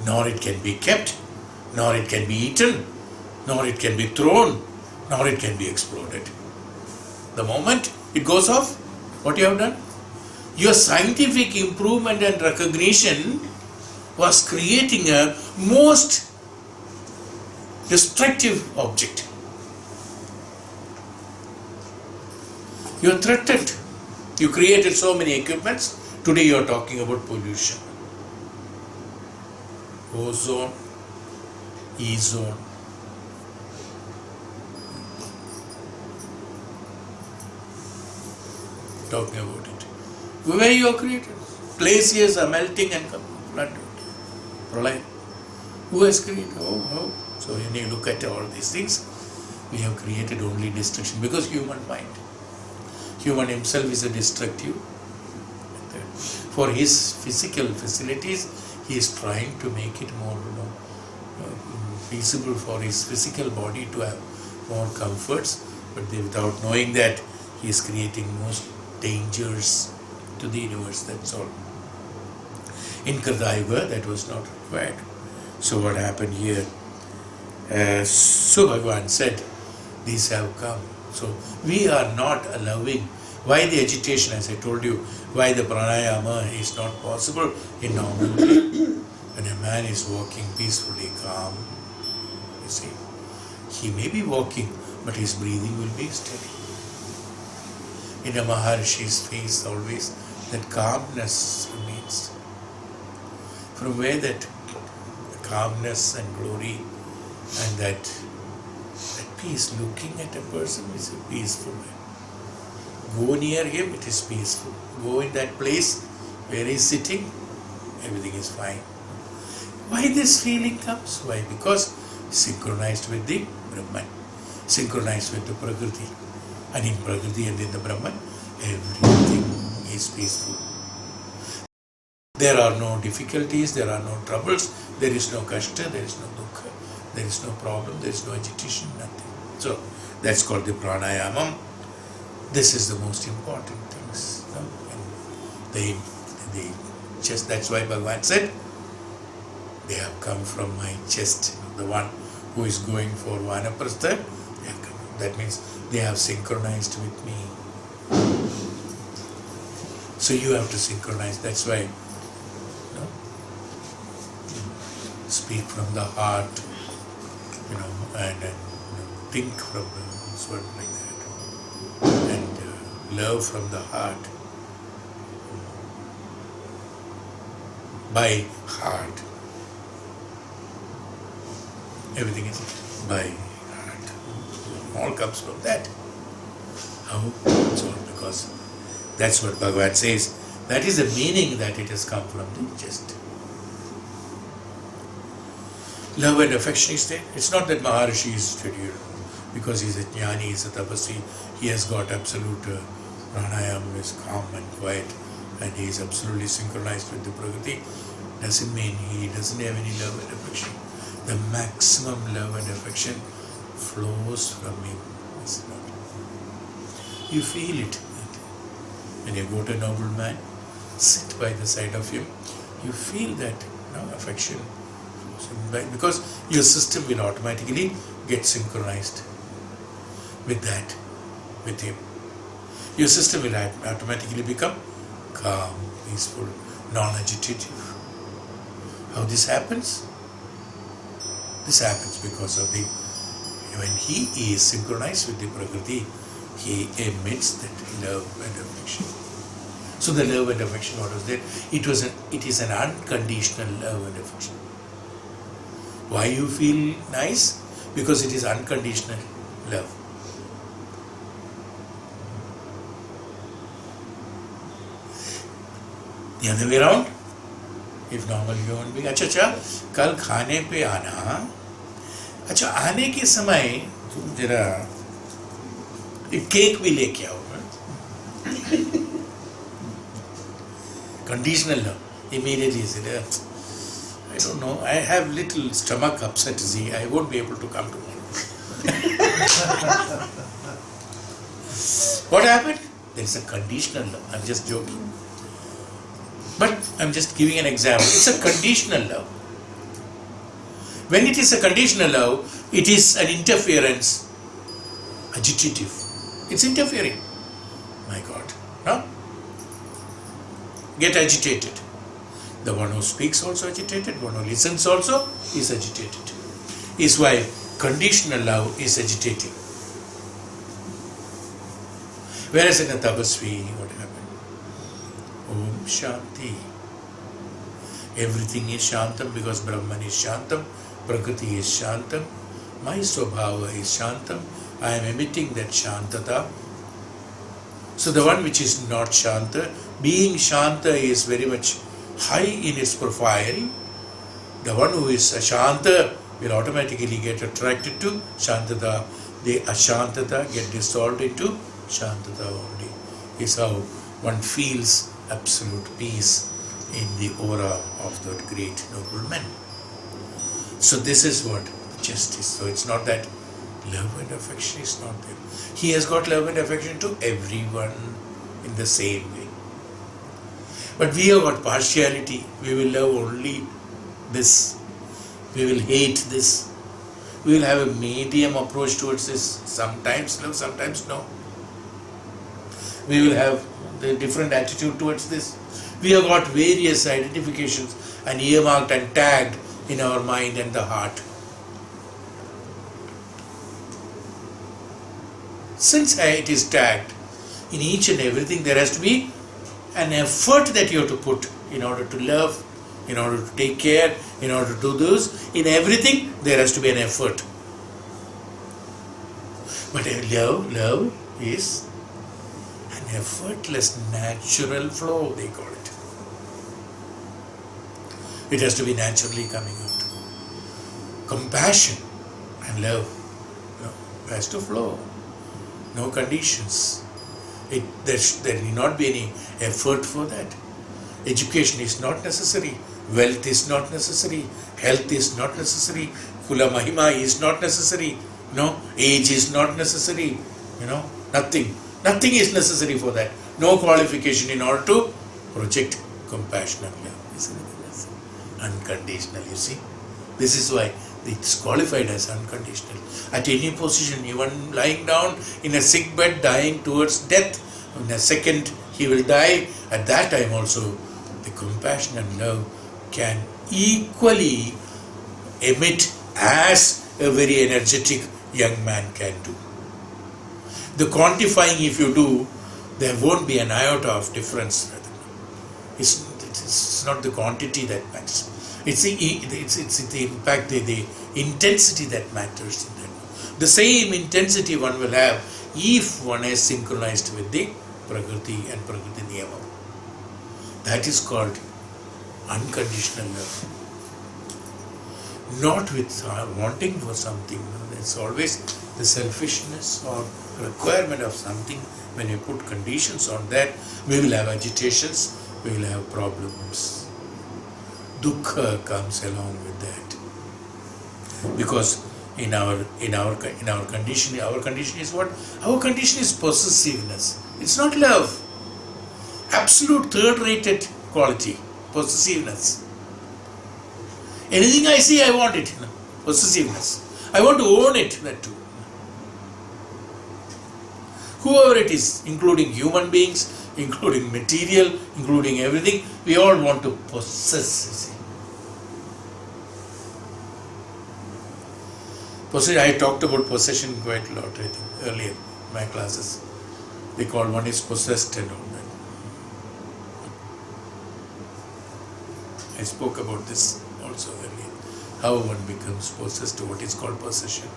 nor it can be kept, nor it can be eaten, nor it can be thrown, nor it can be exploded. The moment it goes off, what you have done? Your scientific improvement and recognition was creating a most destructive object. You are threatened. You created so many equipments. Today you are talking about pollution. Ozone, E-zone. Talking about it. Where you are created? Glaciers are melting and flood. Pralaya. Who has created? Oh. So when you look at all these things, we have created only destruction because human mind. Human himself is a destructive. For his physical facilities, he is trying to make it more feasible for his physical body to have more comforts, but without knowing that he is creating most dangers to the universe, that's all. In Kritayuga, that was not required. So what happened here? So Bhagavan said, these have come. So we are not allowing. Why the agitation? As I told you, why the pranayama is not possible in normal day. When a man is walking peacefully, calm, you see, he may be walking, but his breathing will be steady. In a Maharishi's face always that calmness remains. From where that calmness and glory and that peace, looking at a person is a peaceful way. Go near him, it is peaceful. Go in that place where he is sitting, everything is fine. Why this feeling comes? Why? Because synchronized with the Brahman, synchronized with the Prakriti. And in Prakriti and in the Brahman, everything is peaceful. There are no difficulties, there are no troubles, there is no kashta, there is no dukkha, there is no problem, there is no agitation, nothing. So that's called the pranayamam. This is the most important things. The chest, that's why Bhagavan said, they have come from my chest. The one who is going for vanaprastha, they have come. That means they have synchronized with me. So you have to synchronize. That's why speak from the heart, and think from the sort like that, and love from the heart, by heart. Everything is by heart. All comes from that. How? So because that's what Bhagavan says. That is the meaning that it has come from the chest. Love and affection is there. It's not that Maharishi is studied because he is a jnani, he is a tapasvi, he has got absolute pranayama, is calm and quiet, and he is absolutely synchronized with the Prakriti. Doesn't mean he doesn't have any love and affection. The maximum love and affection flows from him. You feel it. When you go to a noble man, sit by the side of him, you feel that affection. Because your system will automatically get synchronized with that, with him. Your system will automatically become calm, peaceful, non-agitative. How this happens? This happens because of when he is synchronized with the Prakriti, he emits that love and affection. So the love and affection, what was there? It is an unconditional love and affection. Why you feel nice? Because it is unconditional love. The other way around, if normal human being, अच्छा कल खाने पे आना, अच्छा आने के समय तुम जरा एक केक भी लेके आओ. Conditional love. Immediately he said, I don't know, I have little stomach upset, see, I won't be able to come tomorrow. What happened? There is a conditional love. I'm just joking. But I'm just giving an example. It's a conditional love. When it is a conditional love, it is an interference, agitative. It's interfering. My God. No? Get agitated. The one who speaks also agitated, one who listens also is agitated. Is why conditional love is agitating. Whereas in a tapasvi, what happened? Om Shanti. Everything is Shantam because Brahman is Shantam, Prakriti is Shantam, my Swabhava is Shantam. I am emitting that Shantata. So the one which is not Shanta, being Shanta is very much high in its profile. The one who is Ashanta will automatically get attracted to Shantata. The Ashantata get dissolved into Shantata only. Is how one feels absolute peace in the aura of that great nobleman. So this is what justice. So it's not that love and affection is not there. He has got love and affection to everyone in the same way. But we have got partiality. We will love only this. We will hate this. We will have a medium approach towards this. Sometimes love, sometimes no. We will have the different attitude towards this. We have got various identifications and earmarked and tagged in our mind and the heart. Since it is tagged, in each and everything there has to be an effort that you have to put in order to love, in order to take care, in order to do this. In everything there has to be an effort. But love is an effortless natural flow, they call it. It has to be naturally coming out. Compassion and love has to flow. No conditions. There need not be any effort for that. Education is not necessary. Wealth is not necessary. Health is not necessary. Kula Mahima is not necessary. Age is not necessary. Nothing. Nothing is necessary for that. No qualification in order to project compassion and love. Isn't it? Unconditional, you see. This is why it's qualified as unconditional. At any position, even lying down in a sick bed, dying towards death, in a second he will die. At that time also, the compassion and love can equally emit as a very energetic young man can do. The quantifying, if you do, there won't be an iota of difference. It's not the quantity that matters. It's the impact, the intensity that matters in that. The same intensity one will have if one is synchronized with the Prakriti and Prakriti Niyama. That is called unconditional love. Not with wanting for something. It's always the selfishness or requirement of something. When you put conditions on that, we will have agitations, we will have problems. Dukkha comes along with that. Because in our condition, our condition is what? Our condition is possessiveness. It's not love. Absolute third-rated quality, possessiveness. Anything I see, I want it. Possessiveness. I want to own it, that too. Whoever it is, including human beings, including material, including everything, we all want to possess, you see. Possession, I talked about possession quite a lot, I think, earlier in my classes. They call one is possessed and all that. I spoke about this also earlier. How one becomes possessed to what is called possession.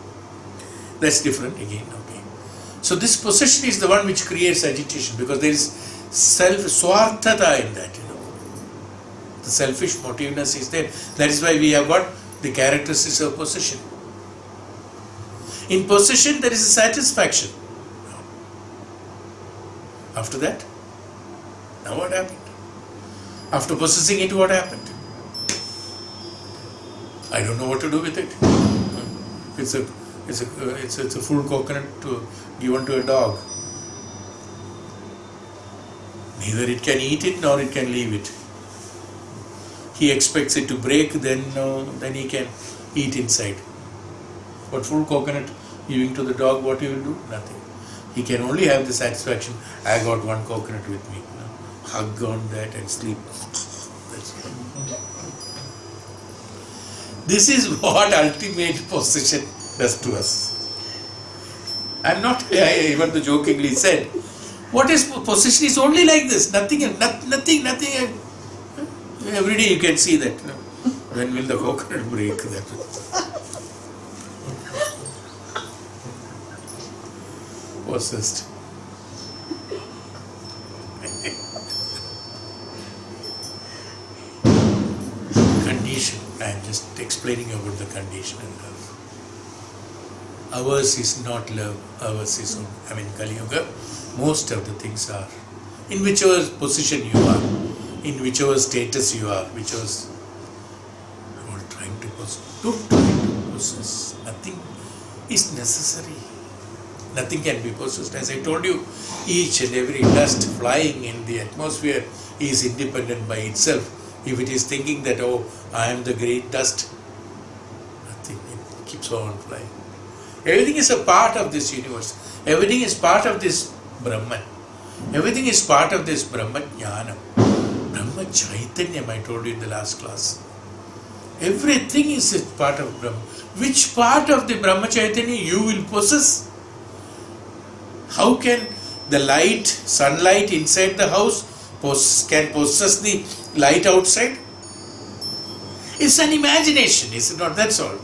That's different again, okay. So this possession is the one which creates agitation because there is self-swarthata in that, The selfish motiveness is there. That is why we have got the characteristics of possession. In possession, there is a satisfaction. After that, now what happened? After possessing it, what happened? I don't know what to do with it. It's a full coconut given to a dog. Neither it can eat it nor it can leave it. He expects it to break, then he can eat inside. But full coconut giving to the dog, what he will do? Nothing. He can only have the satisfaction, I got one coconut with me. Hug on that and sleep. That's it. This is what ultimate possession does to us. I even jokingly said, what is possession is only like this, nothing. Every day you can see that. When will the coconut break? Possessed. condition. I am just explaining about the conditional love. Ours is not love, ours is only, Kali Yuga, most of the things are, in whichever position you are, in whichever status you are, whichever, all trying to possess. Don't try to possess. Nothing is necessary. Nothing can be possessed. As I told you, each and every dust flying in the atmosphere is independent by itself. If it is thinking that, oh, I am the great dust, nothing, it keeps on flying. Everything is a part of this universe. Everything is part of this Brahman. Everything is part of this Brahma Jnana. Brahma Chaitanyam, I told you in the last class. Everything is a part of Brahma. Which part of the Brahma Chaitanya you will possess? How can the light, sunlight inside the house can possess the light outside? It's an imagination, is it not? That's all.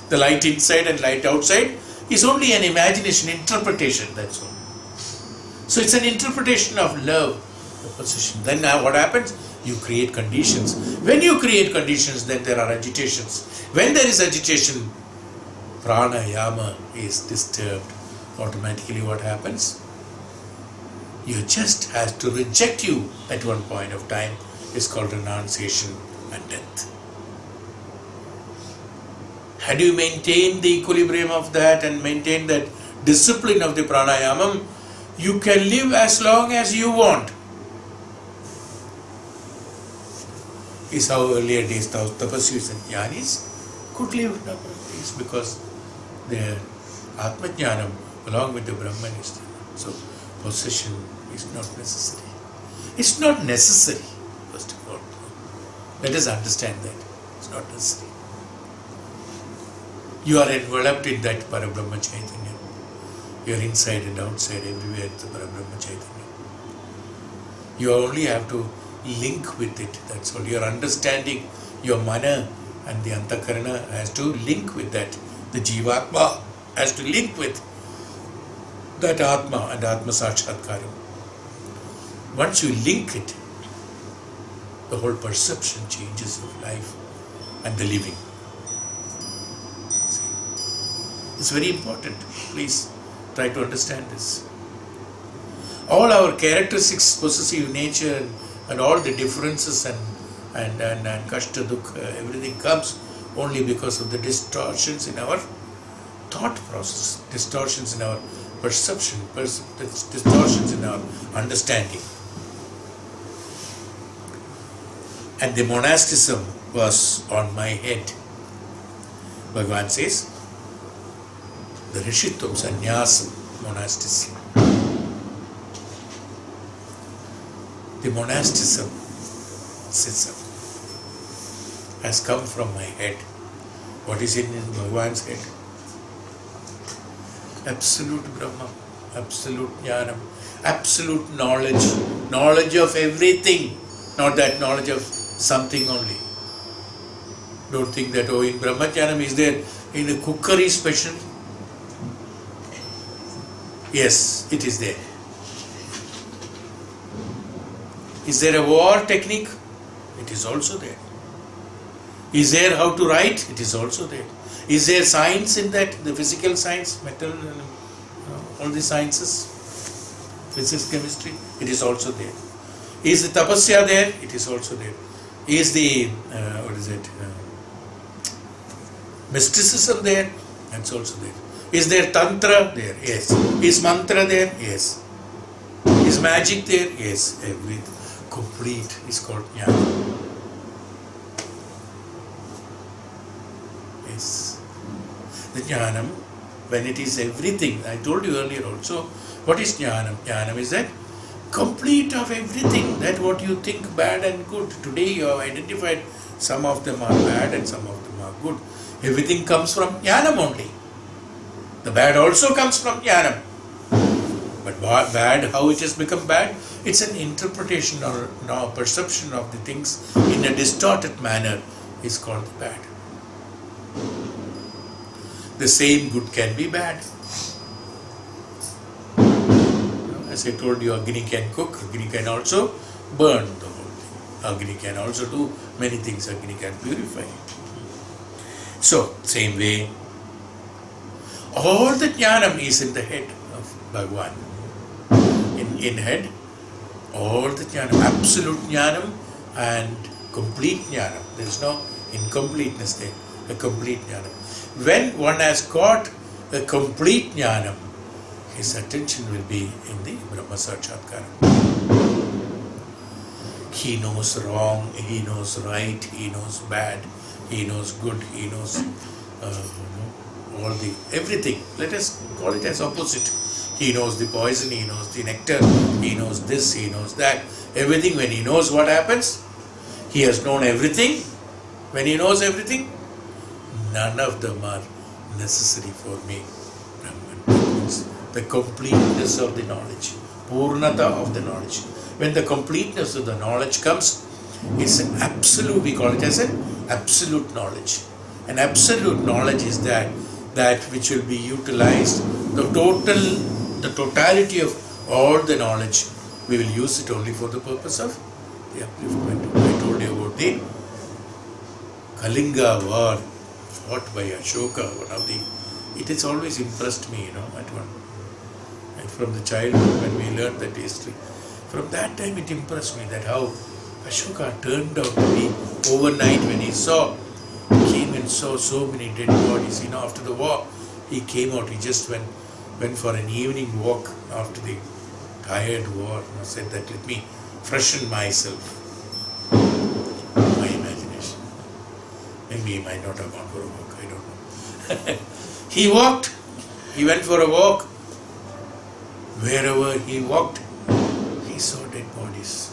The light inside and light outside is only an imagination, interpretation, that's all. So it's an interpretation of love, the possession. Then now what happens? You create conditions. When you create conditions, then there are agitations. When there is agitation, pranayama is disturbed. Automatically what happens? You just have to reject you at one point of time. It's called renunciation and death. Had you maintained the equilibrium of that and maintained that discipline of the pranayamam, you can live as long as you want. Is how earlier days tapasvis and jnanis could live number of days because their Atma Jnanam along with the Brahman is there. So possession is not necessary. It's not necessary, first of all. Let us understand that. It's not necessary. You are enveloped in that Parabrahma Chaitanya. You are inside and outside, everywhere the Parabrahma Chaitanya. You only have to link with it, that's all. Your understanding, your mana and the antakarana has to link with that. The Jivatma has to link with that Atma and Atma Sakshatkaram. Once you link it, the whole perception changes of life and the living. See? It's very important. Please try to understand this. All our characteristics, possessive nature and all the differences and kashta, dukkha, everything comes only because of the distortions in our thought process, distortions in our perception, distortions in our understanding. And the monasticism was on my head. Bhagavan says, the Rishitvam, Sannyasam, monasticism. The monasticism has come from my head. What is in Bhagavan's head? Absolute Brahma, absolute Jnanam, absolute knowledge, knowledge of everything, not that knowledge of something only. Don't think that, oh, in Brahma Jnanam is there in the cookery special? Yes, it is there. Is there a war technique? It is also there. Is there how to write? It is also there. Is there science in that? The physical science, metal, all the sciences, physics, chemistry, it is also there. Is the tapasya there? It is also there. Is the, mysticism there? That's also there. Is there tantra there? Yes. Is mantra there? Yes. Is magic there? Yes. Everything. Complete is called jnana. Yes. The jnanam, when it is everything, I told you earlier also, what is jnanam? Jnanam is that complete of everything, that what you think bad and good. Today you have identified some of them are bad and some of them are good. Everything comes from jnanam only. The bad also comes from jnanam. But bad, how it has become bad? It's an interpretation or perception of the things in a distorted manner is called bad. The same good can be bad. As I told you, Agni can cook, Agni can also burn the whole thing. Agni can also do many things Agni can purify. So, same way, all the jnanam is in the head of Bhagwan. In head, all the jnanam, absolute jnanam and complete jnanam. There is no incompleteness there, a complete jnanam. When one has got a complete jnanam, his attention will be in the Brahma Sakshatkara. He knows wrong, he knows right, he knows bad, he knows good, he knows everything. Let us call it as opposite. He knows the poison, he knows the nectar, he knows this, he knows that. Everything, when he knows what happens, he has known everything. When he knows everything, none of them are necessary for me. Brahman means the completeness of the knowledge, Purnata of the knowledge. When the completeness of the knowledge comes, it's an absolute, we call it as an absolute knowledge. An absolute knowledge is that which will be utilized, the totality of all the knowledge, we will use it only for the purpose of the upliftment. I told you about the Kalinga war fought by Ashoka, it has always impressed me, at one. And from the childhood when we learned that history, from that time it impressed me that how Ashoka turned out to be overnight when he came and saw so many dead bodies. After the war, he came out, he just went for an evening walk after the tired war, said that let me freshen myself. My imagination. Maybe he might not have gone for a walk, I don't know. He walked, he went for a walk. Wherever he walked, he saw dead bodies.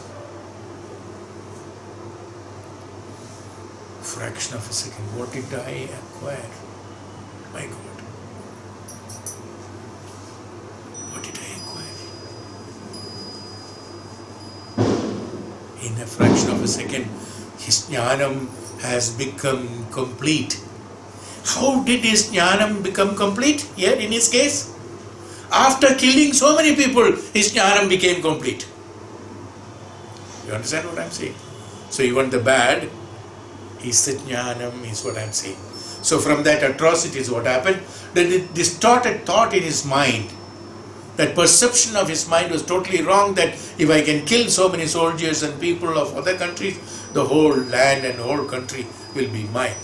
Fraction of a second, what did I acquire? My God. What did I acquire? In a fraction of a second, his jnanam has become complete. How did his jnanam become complete here in his case? After killing so many people, his jnanam became complete. You understand what I'm saying? So even the bad is the jnanam, is what I'm saying. So from that atrocities, what happened? The distorted thought in his mind, that perception of his mind was totally wrong, that if I can kill so many soldiers and people of other countries, the whole land and whole country will be mine.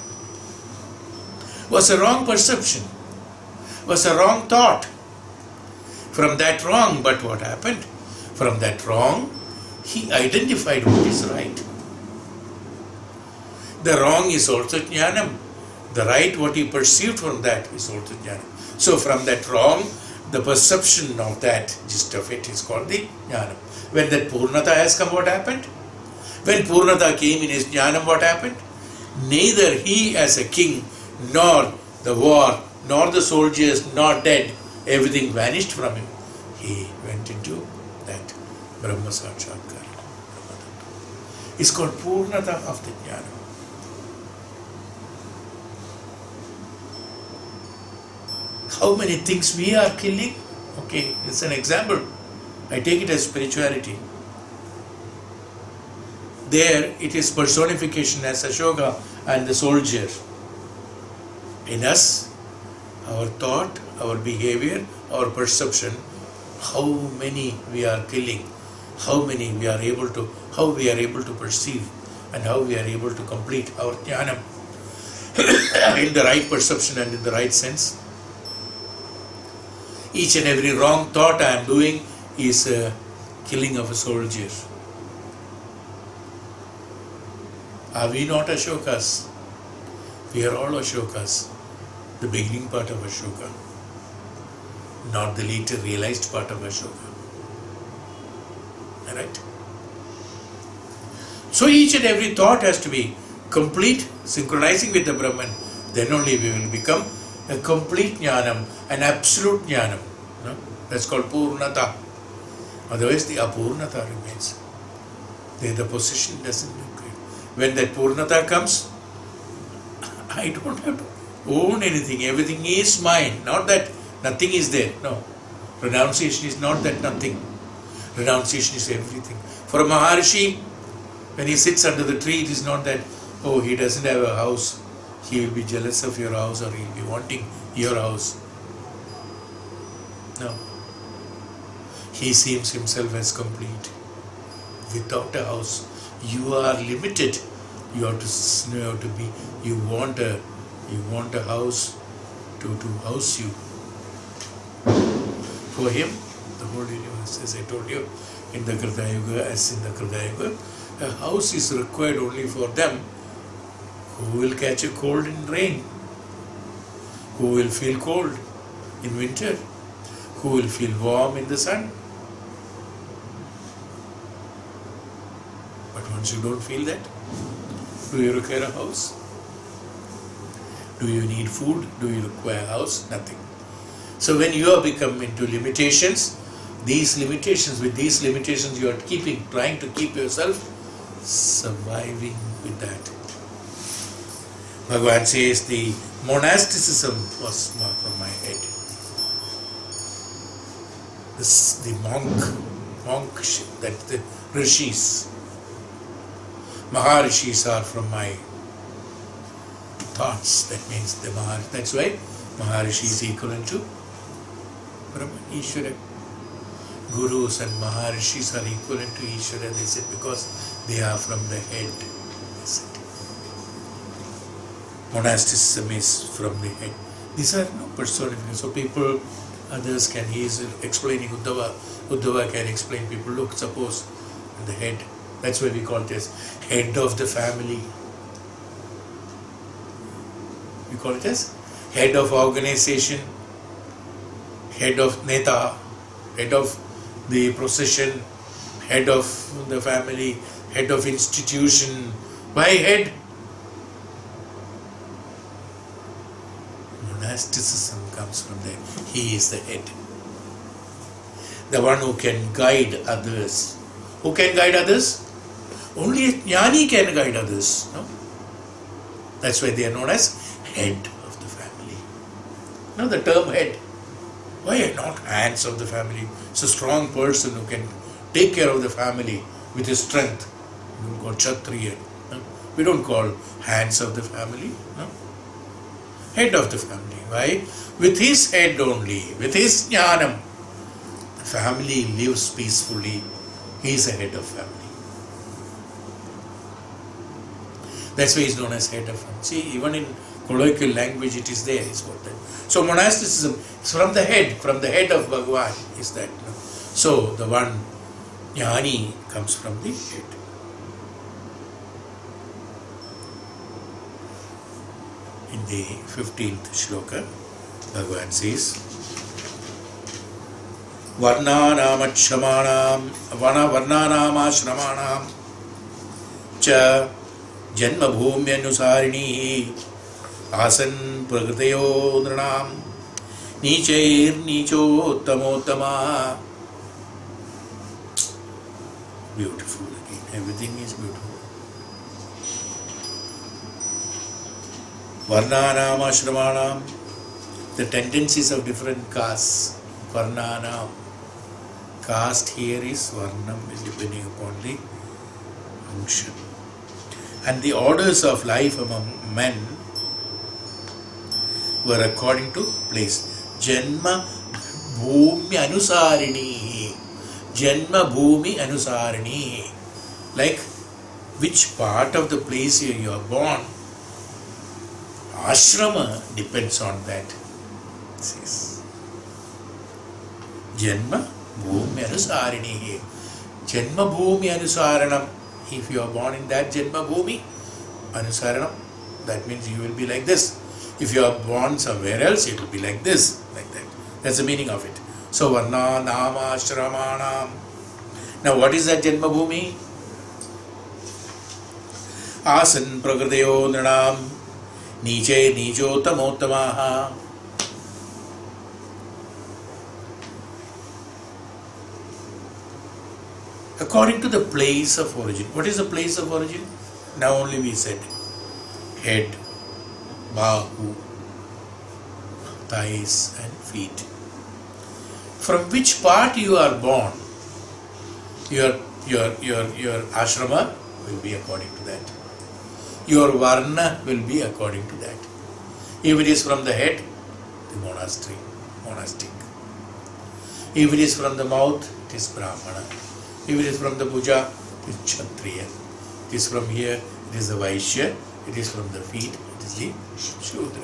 Was a wrong perception, was a wrong thought. From that wrong, but what happened? From that wrong, he identified what is right. The wrong is also jnanam. The right, what he perceived from that, is also jnanam. So from that wrong, the perception of that, gist of it, is called the jnanam. When that Purnata has come, what happened? When Purnata came in his jnanam, what happened? Neither he as a king, nor the war, nor the soldiers, nor dead, everything vanished from him. He went into that Brahma Sakshatkara. It's called Purnata of the jnanam. How many things we are killing? Okay, it's an example. I take it as spirituality. There it is personification as Ashoka and the soldier. In us, our thought, our behavior, our perception, how many we are killing, how many we are able to, how we are able to perceive, and how we are able to complete our jnanam in the right perception and in the right sense. Each and every wrong thought I am doing is a killing of a soldier. Are we not Ashokas? We are all Ashokas. The beginning part of Ashoka, not the later realized part of Ashoka. Alright? So each and every thought has to be complete, synchronizing with the Brahman. Then only we will become a complete jnanam, an absolute jnanam. No? That's called Purnata. Otherwise the Apurnata remains. There the position doesn't look good. When that Purnata comes, I don't have to own anything. Everything is mine. Not that nothing is there. No. Renunciation is not that nothing. Renunciation is everything. For a Maharishi, When he sits under the tree, it is not that, oh, he doesn't have a house, he will be jealous of your house or he will be wanting your house. No. He sees himself as complete. Without a house, you are limited. You have to be. You want a house to house you. For him, the whole universe, as I told you, in the Krita Yuga, as in the Krita Yuga, a house is required only for them who will catch a cold in rain, who will feel cold in winter, who will feel warm in the sun. But once you don't feel that, do you require a house? Do you need food? Do you require a house? Nothing. So when you have become into limitations, with these limitations you are trying to keep yourself surviving with that. Bhagavan says the monasticism was not from my head. The monkship, that the rishis, Maharishis are from my thoughts. That means that's why Maharishi is equivalent to Brahman, Ishvara. Gurus and Maharishis are equivalent to Ishvara, they said, because they are from the head. They said. Monasticism is from the head. These are no personifications. So people, others can, he is explaining Uddhava can explain people, look, suppose the head, that's why we call it as head of the family. We call it as head of organization, head of neta, head of the procession, head of the family, head of institution. Why head? Monasticism comes from there. He is the head. The one who can guide others. Who can guide others? Only a jnani can guide others. No? That's why they are known as head of the family. Now the term head. Why not hands of the family? It's a strong person who can take care of the family with his strength. We don't call Kshatriya. No? We don't call hands of the family. No? Head of the family. Why? With his head only, with his jnanam, the family lives peacefully. He is a head of family. That's why he is known as head of family. See, even in colloquial language it is there. Is what that. So monasticism is from the head of Bhagavan is that. No? So the one jnani comes from the head. In the 15th shloka, Bhagavan says, Varnaanam ashramanam cha janma bhumya anusarini asan prakritayo nranam nichair nicho tamottama. Beautiful again. Everything is beautiful. Varnaanam ashramanam, the tendencies of different castes. Varnaanam. Caste here is varnam, depending upon the function. And the orders of life among men were according to place. Janma bhumi anusarini. Janma bhumi anusarini. Like which part of the place you are born, ashrama depends on that. Says Janma bhumi anusarini. Janma bhumi anusaranam. If you are born in that Janma bhumi anusaranam, that means you will be like this. If you are born somewhere else, it will be like this, like that. That's the meaning of it. So varna nama ashramanam. Now what is that Janma bhumi? Asan prakritayo nranam niche nicho tamottamaha. According to the place of origin. What is the place of origin? Now only we said head, bahu, thighs and feet. From which part you are born, your ashrama will be according to that. Your varna will be according to that. If it is from the head, the monastic. If it is from the mouth, it is brahmana. If it is from the bhuja, it is kshatriya. It is from here, it is the vaishya. It is from the feet, it is the shudra.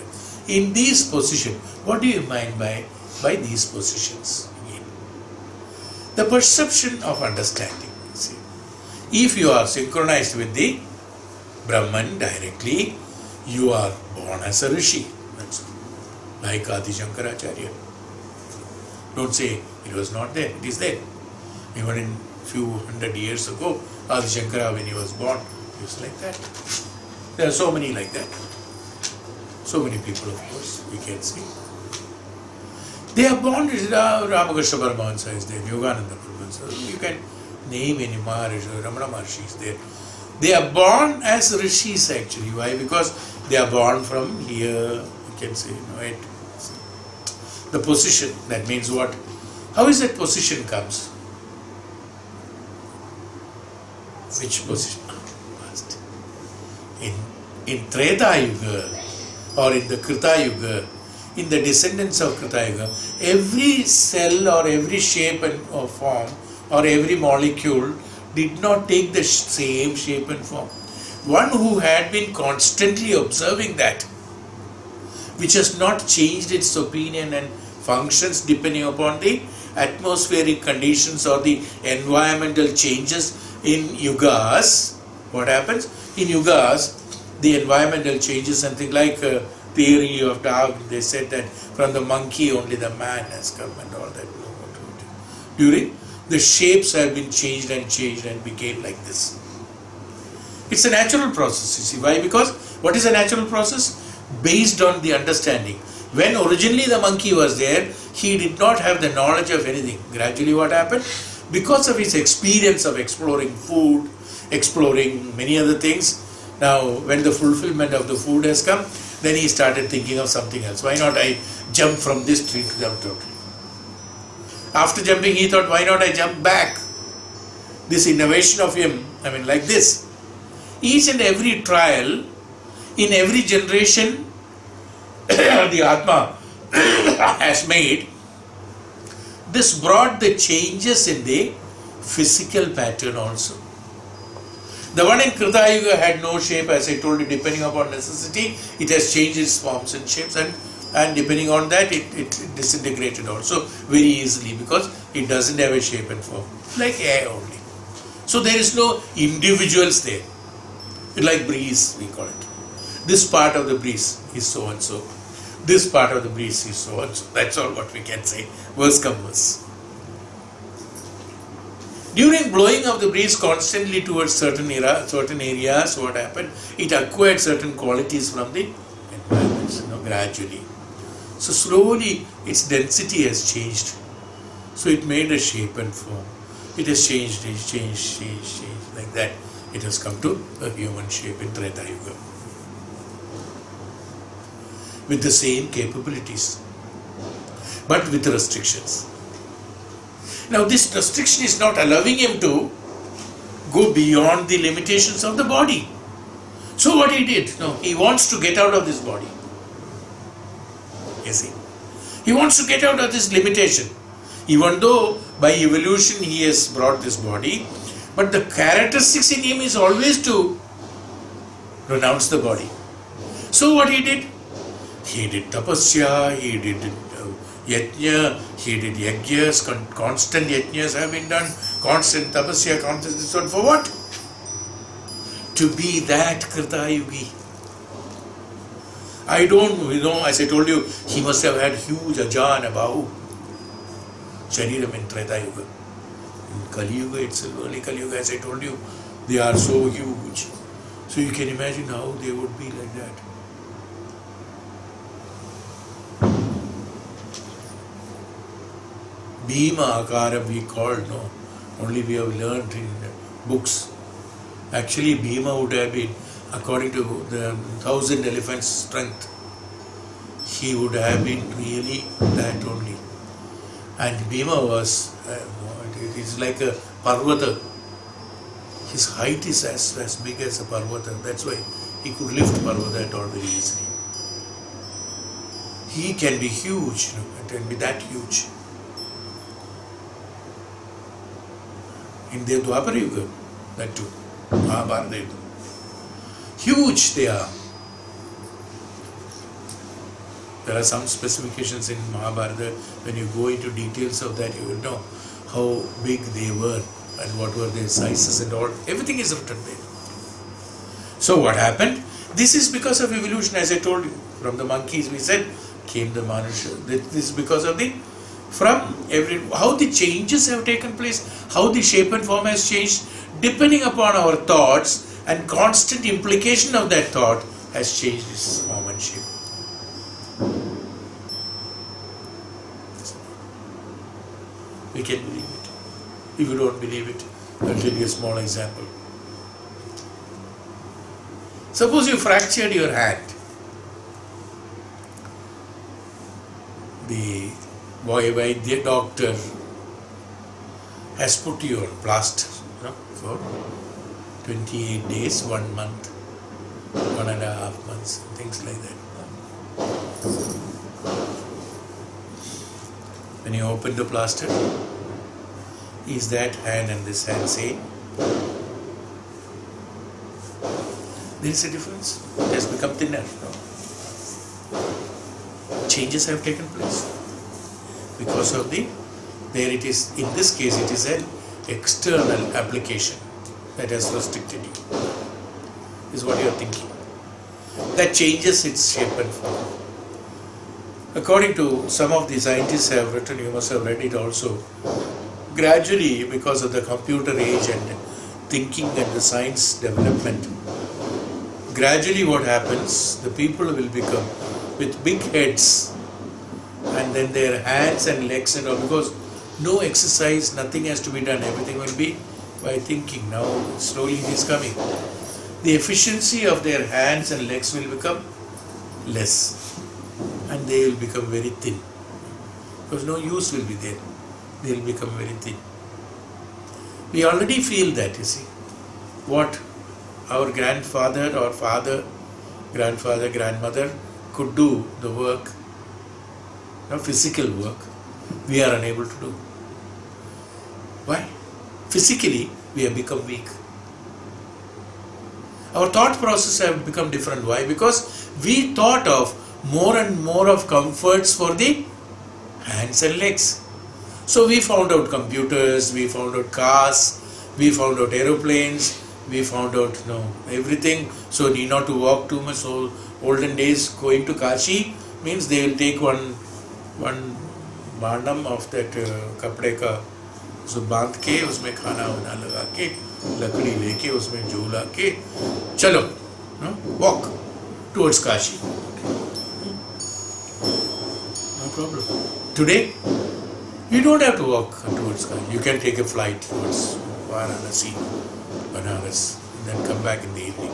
In these positions, what do you mean by these positions? Again, the perception of understanding. See, if you are synchronized with the Brahman directly, you are born as a rishi. That's like Adi Shankaracharya. Don't say it was not there, it is there. Even in few hundred years ago, Adi Shankara, when he was born, he was like that. There are so many like that. So many people, of course, we can see. They are born, Ramakrishna Paramahansa is there, Yogananda Prabhu, so you can name any Maharishi, Ramana Maharshi is there. They are born as rishis actually. Why? Because they are born from here, you can say, right? The position, that means what? How is that position comes? Which position? Past. In Treta Yuga or in the Krita Yuga, in the descendants of Krita Yuga, every cell or every shape or form or every molecule did not take the same shape and form. One who had been constantly observing that, which has not changed its opinion and functions depending upon the atmospheric conditions or the environmental changes in yugas. What happens? In yugas, the environmental changes, something like theory of Darwin, they said that from the monkey only the man has come and all that. During the shapes have been changed and became like this. It's a natural process, you see. Why? Because what is a natural process? Based on the understanding. When originally the monkey was there, he did not have the knowledge of anything. Gradually what happened? Because of his experience of exploring food, exploring many other things, now when the fulfillment of the food has come, then he started thinking of something else. Why not I jump from this tree to that tree? After jumping, he thought, why not I jump back? This innovation of him, like this. Each and every trial, in every generation, the Atma has made, this brought the changes in the physical pattern also. The one in Krita Yuga had no shape, as I told you, depending upon necessity, it has changed its forms and shapes, and depending on that, it disintegrated also very easily because it doesn't have a shape and form, like air only. So there is no individuals there. Like breeze, we call it. This part of the breeze is so and so. This part of the breeze is so and so. That's all what we can say. Verse come verse. During blowing of the breeze constantly towards certain areas, what happened? It acquired certain qualities from the environments, gradually. So slowly its density has changed. So it made a shape and form. It has changed, like that. It has come to a human shape in Treta Yuga. With the same capabilities, but with restrictions. Now this restriction is not allowing him to go beyond the limitations of the body. So what he did? No, he wants to get out of this body. You see, he wants to get out of this limitation. Even though by evolution he has brought this body, but the characteristics in him is always to renounce the body. So what he did? He did tapasya, he did yajna, he did yajnas, constant yajnas have been done, constant tapasya, constant this one. For what? To be that Krita Yugi. I don't know, as I told you, he must have had huge ajana bahu. Shariram in Treta Yuga. In Kali Yuga itself, early Kali Yuga, as I told you, they are so huge. So you can imagine how they would be like that. Bhima Akara we called, no. Only we have learned in books. Actually, Bhima would have been, according to the 1,000 elephants' strength, he would have been really that only. And Bhima was, it is like a Parvata. His height is as big as a Parvata. That's why he could lift Parvata at all very easily. He can be huge, it can be that huge. In the Dwapara Yuga, that too, Mahabharata Yuga. Huge they are. There are some specifications in Mahabharata. When you go into details of that, you will know how big they were and what were their sizes and all. Everything is written there. So what happened? This is because of evolution, as I told you. From the monkeys, we said, came the Manusha. This is because of how the changes have taken place, how the shape and form has changed, depending upon our thoughts, and constant implication of that thought has changed its form and shape. We can believe it. If you don't believe it, I'll tell you a small example. Suppose you fractured your hand. The doctor has put you on plaster for 28 days, 1 month, 1.5 months, things like that. When you open the plaster, is that hand and this hand same? There is a difference. It has become thinner. Changes have taken place because of there it is, in this case it is an external application that has restricted you, is what you are thinking. That changes its shape and form. According to some of the scientists have written, you must have read it also, gradually because of the computer age and thinking and the science development, gradually what happens, the people will become with big heads and then their hands and legs and all, because no exercise, nothing has to be done, everything will be by thinking. Now slowly it is coming. The efficiency of their hands and legs will become less and they will become very thin because no use will be there. They will become very thin. We already feel that, you see. What our grandfather or father, grandfather, grandmother could do, the work, physical work, we are unable to do. Why? Physically, we have become weak. Our thought process have become different. Why? Because we thought of more and more of comforts for the hands and legs. So we found out computers, we found out cars, we found out aeroplanes, we found out everything. So need not to walk too much. So olden days going to Kashi means they will take one barnam of that kapde ka, so बांध के उसमें खाना वाना लगा के लकड़ी लेके उसमें झूला के चलो walk towards Kashi. No problem. Today you don't have to walk towards Kashi. You can take a flight towards Varnas, and then come back in the evening.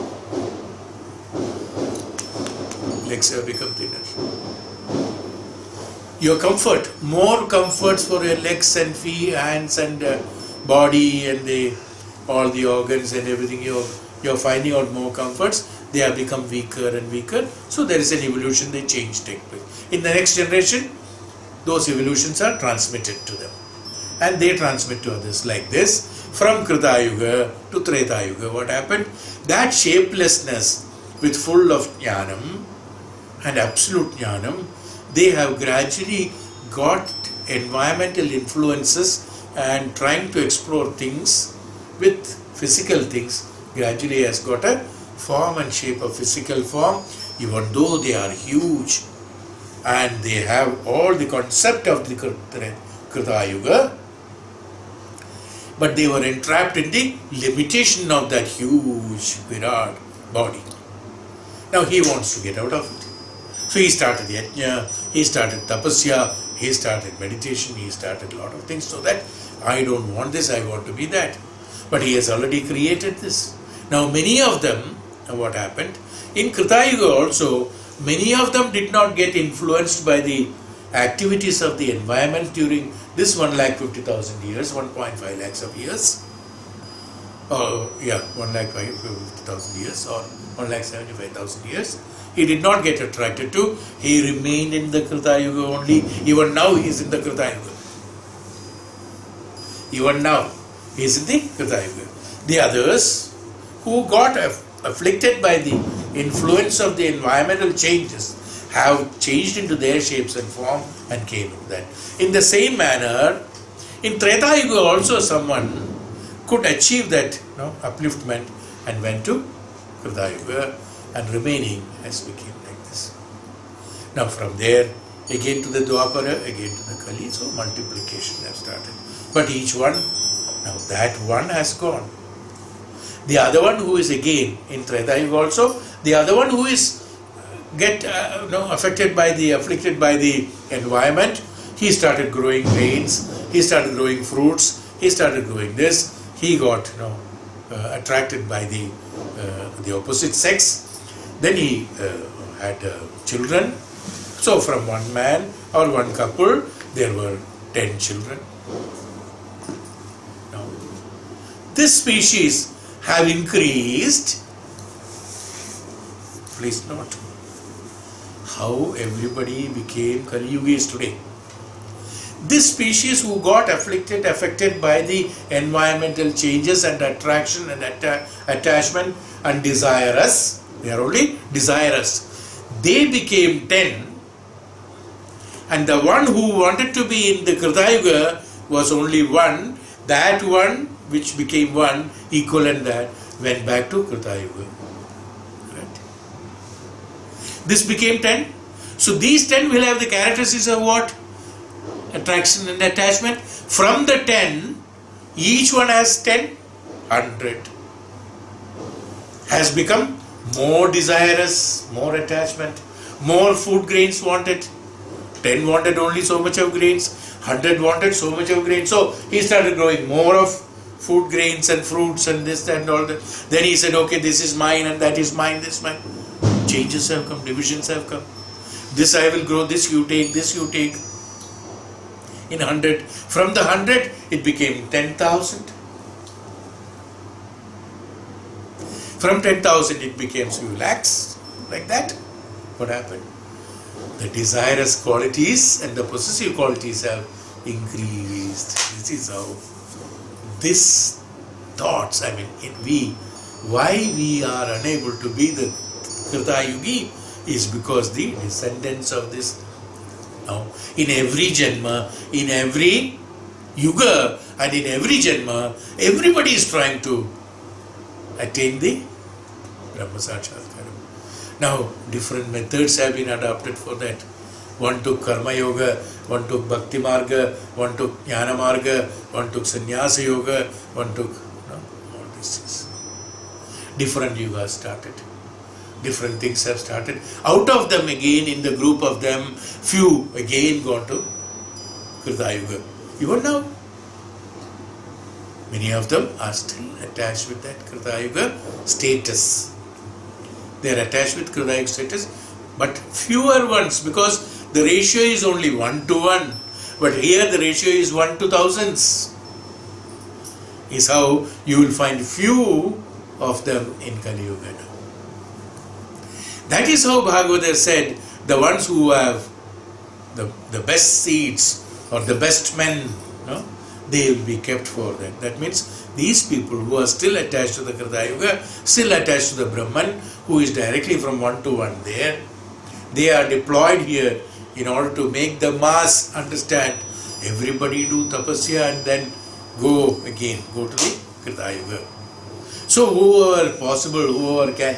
Legs have become thinner. Your comfort, more comforts for your legs and feet, hands and body and all the organs and everything. You're finding out more comforts. They have become weaker and weaker. So there is an evolution. They change take place. In the next generation, those evolutions are transmitted to them, and they transmit to others like this. From Krita Yuga to Treta Yuga, what happened? That shapelessness with full of jnanam and absolute jnanam, they have gradually got environmental influences and trying to explore things with physical things, gradually has got a form and shape of physical form, even though they are huge and they have all the concept of the Krita Yuga, but they were entrapped in the limitation of that huge Virat body. Now he wants to get out of it. So he started yajna, he started tapasya, he started meditation, he started a lot of things, so that I don't want this, I want to be that. But he has already created this. Now many of them, what happened? In Krita Yuga also, many of them did not get influenced by the activities of the environment during this 1,50,000 years, 1.5 lakhs of years. 1,50,000 years or 1,75,000 years. He did not get attracted to, he remained in the Krita Yuga only. Even now he is in the Krita Yuga. Even now he is in the Krita Yuga. The others who got afflicted by the influence of the environmental changes have changed into their shapes and form and came in that. In the same manner, in Treta Yuga also someone could achieve that upliftment and went to Krita Yuga and remaining as became like this. Now from there again to the Dwapara, again to the Kali, so multiplication has started. But each one, now that one has gone. The other one who is again in Treta Yuga also, the other one who is afflicted by the environment, he started growing grains, he started growing fruits, he started growing this, he got attracted by the opposite sex, then he had children. So from one man or one couple there were 10 children. Now this species have increased. Please note how everybody became Kali Yugis today. This species who got affected by the environmental changes and attraction and attachment and desirous, they are only desirous. They became 10, and the one who wanted to be in the Krita Yuga was only one. That one which became one, equivalent that, went back to Krita Yuga. Right? This became 10. So these 10 will have the characteristics of what? Attraction and attachment. From the 10, each one has 10, 100. Has become more desirous, more attachment, more food grains wanted. 10 wanted only so much of grains, 100 wanted so much of grains. So he started growing more of food grains and fruits and this and all that. Then he said, okay, this is mine and that is mine, this mine. Changes have come, divisions have come. This I will grow, this you take, this you take. In 100, from the 100 it became 10,000. From 10,000 it became few lakhs, like that. What happened? The desirous qualities and the possessive qualities have increased. This is how this thoughts, why we are unable to be the Krita Yugi is because the descendants of this. Now, in every Janma, in every Yuga and in every Janma, everybody is trying to attain the Brahma Sakshatkaram. Now, different methods have been adopted for that. One took Karma Yoga, one took Bhakti Marga, one took Jnana Marga, one took Sannyasa Yoga, one took all these things. Different yugas started. Different things have started. Out of them again, in the group of them, few again gone to Krita Yuga. Even now, many of them are still attached with that Krita Yuga status. They are attached with Krita Yuga status, but fewer ones, because the ratio is only 1 to 1. But here the ratio is 1 to thousands. Is how you will find few of them in Kali Yuga now. That is how Bhagavata said, the ones who have the best seeds or the best men, they will be kept for that. That means these people who are still attached to the Krita Yuga, still attached to the Brahman, who is directly from 1 to 1 there, they are deployed here in order to make the mass understand. Everybody do tapasya and then go to the Krita Yuga. So whoever possible, whoever can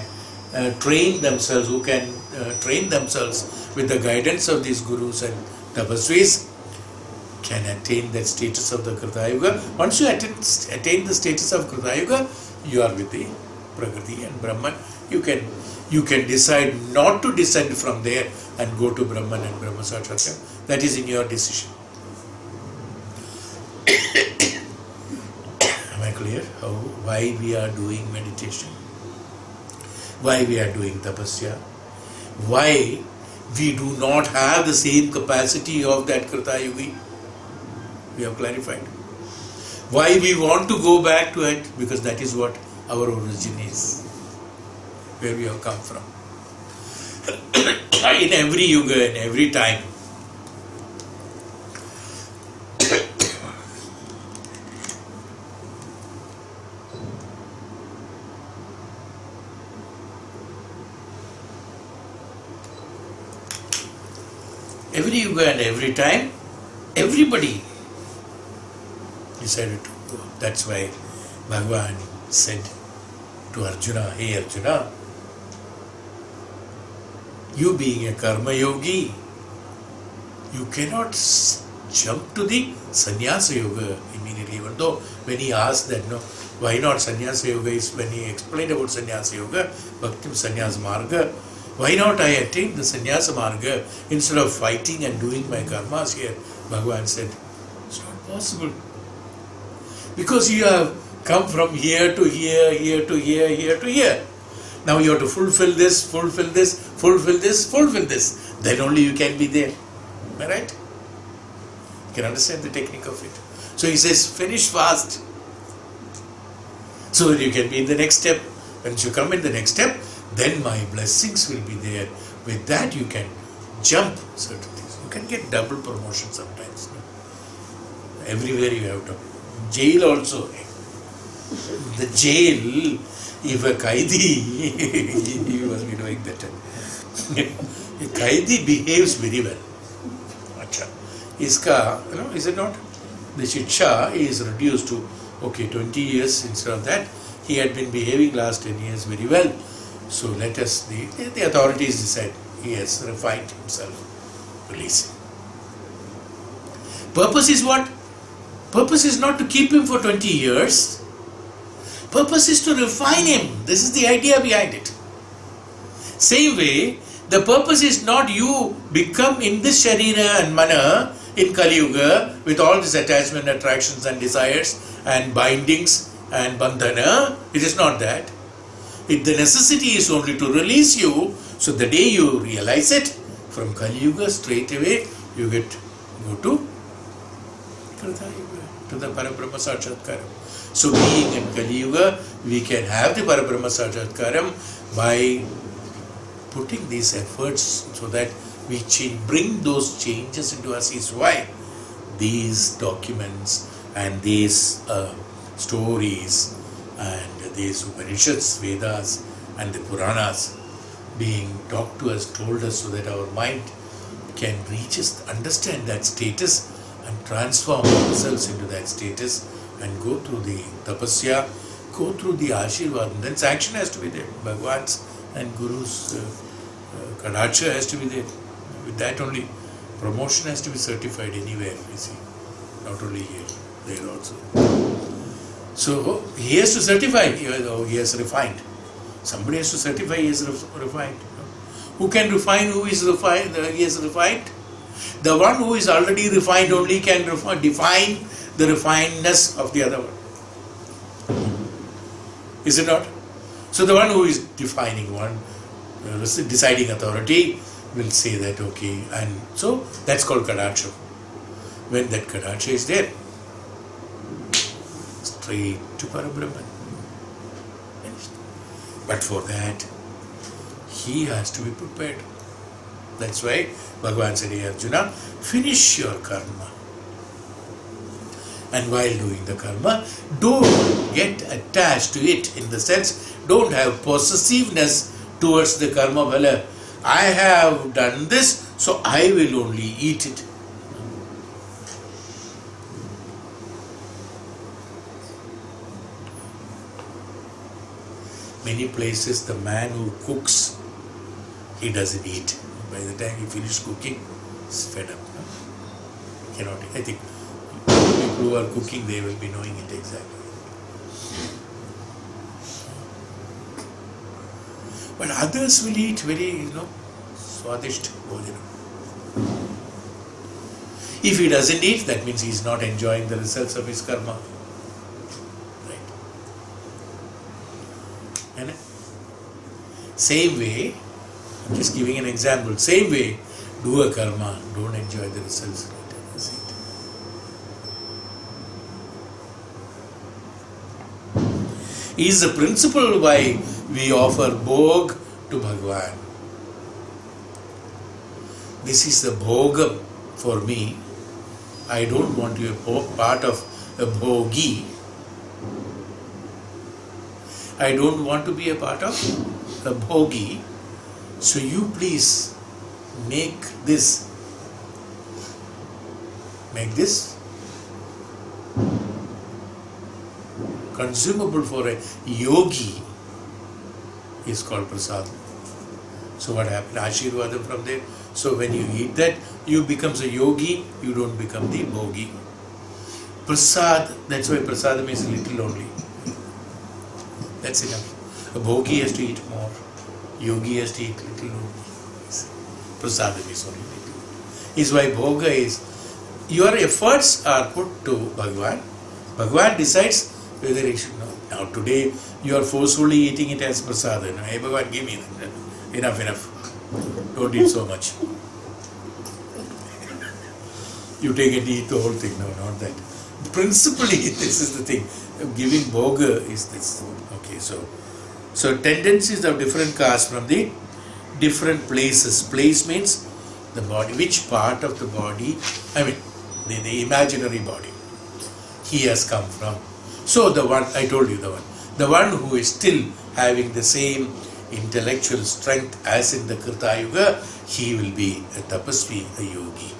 train themselves, who can train themselves with the guidance of these gurus and tapasvis, can attain that status of the Krita Yuga. Once you attain the status of Krita Yuga, you are with the Prakriti and Brahman. You can decide not to descend from there and go to Brahman and Brahma Sakshatkaram. That is in your decision. Am I clear? Why we are doing meditation? Why we are doing tapasya? Why we do not have the same capacity of that Krita Yugi? We have clarified. Why we want to go back to it? Because that is what our origin is, where we have come from. In every yuga, in every time, every yuga and every time, everybody decided to go. That's why Bhagavan said to Arjuna, "Hey Arjuna, you being a karma yogi, you cannot jump to the sannyasa yoga immediately." Even though when he asked that, no, why not sannyasa yoga, is when he explained about sannyasa yoga, bhakti sannyasa marga, why not I attain the sannyasa marga instead of fighting and doing my karmas here? Bhagavan said, it's not possible. Because you have come from here to here, here to here, here to here. Now you have to fulfill this, fulfill this, fulfill this, fulfill this. Then only you can be there. Am I right? You can understand the technique of it. So he says, finish fast, so that you can be in the next step. Once you come in the next step, then my blessings will be there. With that you can jump certain things. You can get double promotion sometimes. Everywhere you have to. Jail also. The jail, if a Qaidi, you must be knowing that. A Qaidi behaves very well. Acha. Iska, is it not? The shiksha is reduced to, 20 years instead of that. He had been behaving last 10 years very well. So let us, the authorities decide he has refined himself. Release him. Purpose is what? Purpose is not to keep him for 20 years. Purpose is to refine him. This is the idea behind it. Same way, the purpose is not you become in this sharira and mana in Kali Yuga with all this attachment, attractions and desires and bindings and bandhana. It is not that. The necessity is only to release you. So the day you realize it, from Kali Yuga straight away you go to the Parabrahma Sakshatkaram. So being in Kali Yuga, we can have the Parabrahma Sakshatkaram by putting these efforts so that we bring those changes into us. Is why these documents and these stories and these Upanishads, Vedas and the Puranas being talked to us, told us, so that our mind can reach us, understand that status and transform ourselves into that status and go through the tapasya, go through the ashirvad. And then sanction has to be there. Bhagwan's and Guru's kadacha has to be there. With that only, promotion has to be certified anywhere, you see. Not only here, there also. So he has to certify, he has refined. Somebody has to certify he is refined. Who can refine who is refined? He is refined. The one who is already refined only can define the refinedness of the other one. Is it not? So the one who is defining one, deciding authority, will say that, okay, and so that's called kadacha. When that kadacha is there, straight to Parabrahman. But for that, he has to be prepared. That's why Bhagavan said, "Hey Arjuna, finish your karma. And while doing the karma, don't get attached to it, in the sense, don't have possessiveness towards the karma phala. I have done this, so I will only eat it." Many places, the man who cooks, he doesn't eat. By the time he finishes cooking, he's fed up. Cannot. I think people who are cooking, they will be knowing it exactly. But others will eat very, swadisht bhojanam. If he doesn't eat, that means he is not enjoying the results of his karma. Right? And same way, I'm just giving an example. Same way, do a karma, don't enjoy the results. is the principle why we offer bhog to Bhagavan. This is the bhogam for me. I don't want to be a part of a bhogi. I don't want to be a part of a bhogi. So you please make this consumable for a yogi is called prasad. So what happened? Ashirvadam from there. So when you eat that, you becomes a yogi, you don't become the bhogi. Prasad, that's why prasadam is little only. That's enough. A bhogi has to eat more. Yogi has to eat little only. Prasadam is only little. Is why bhoga is, your efforts are put to Bhagavan. Bhagavan decides whether it should not. Now today you are forcefully eating it as prasadam. Hey Bhagavan, give me that. Enough. Don't eat so much. You take and eat the whole thing. No, not that. Principally, this is the thing. Giving bhoga is this. Okay, so tendencies of different castes from the different places. Place means the body. Which part of the body? I mean, the imaginary body. He has come from. So the one, I told you the one who is still having the same intellectual strength as in the Krita Yuga, he will be a tapasvi, a yogi.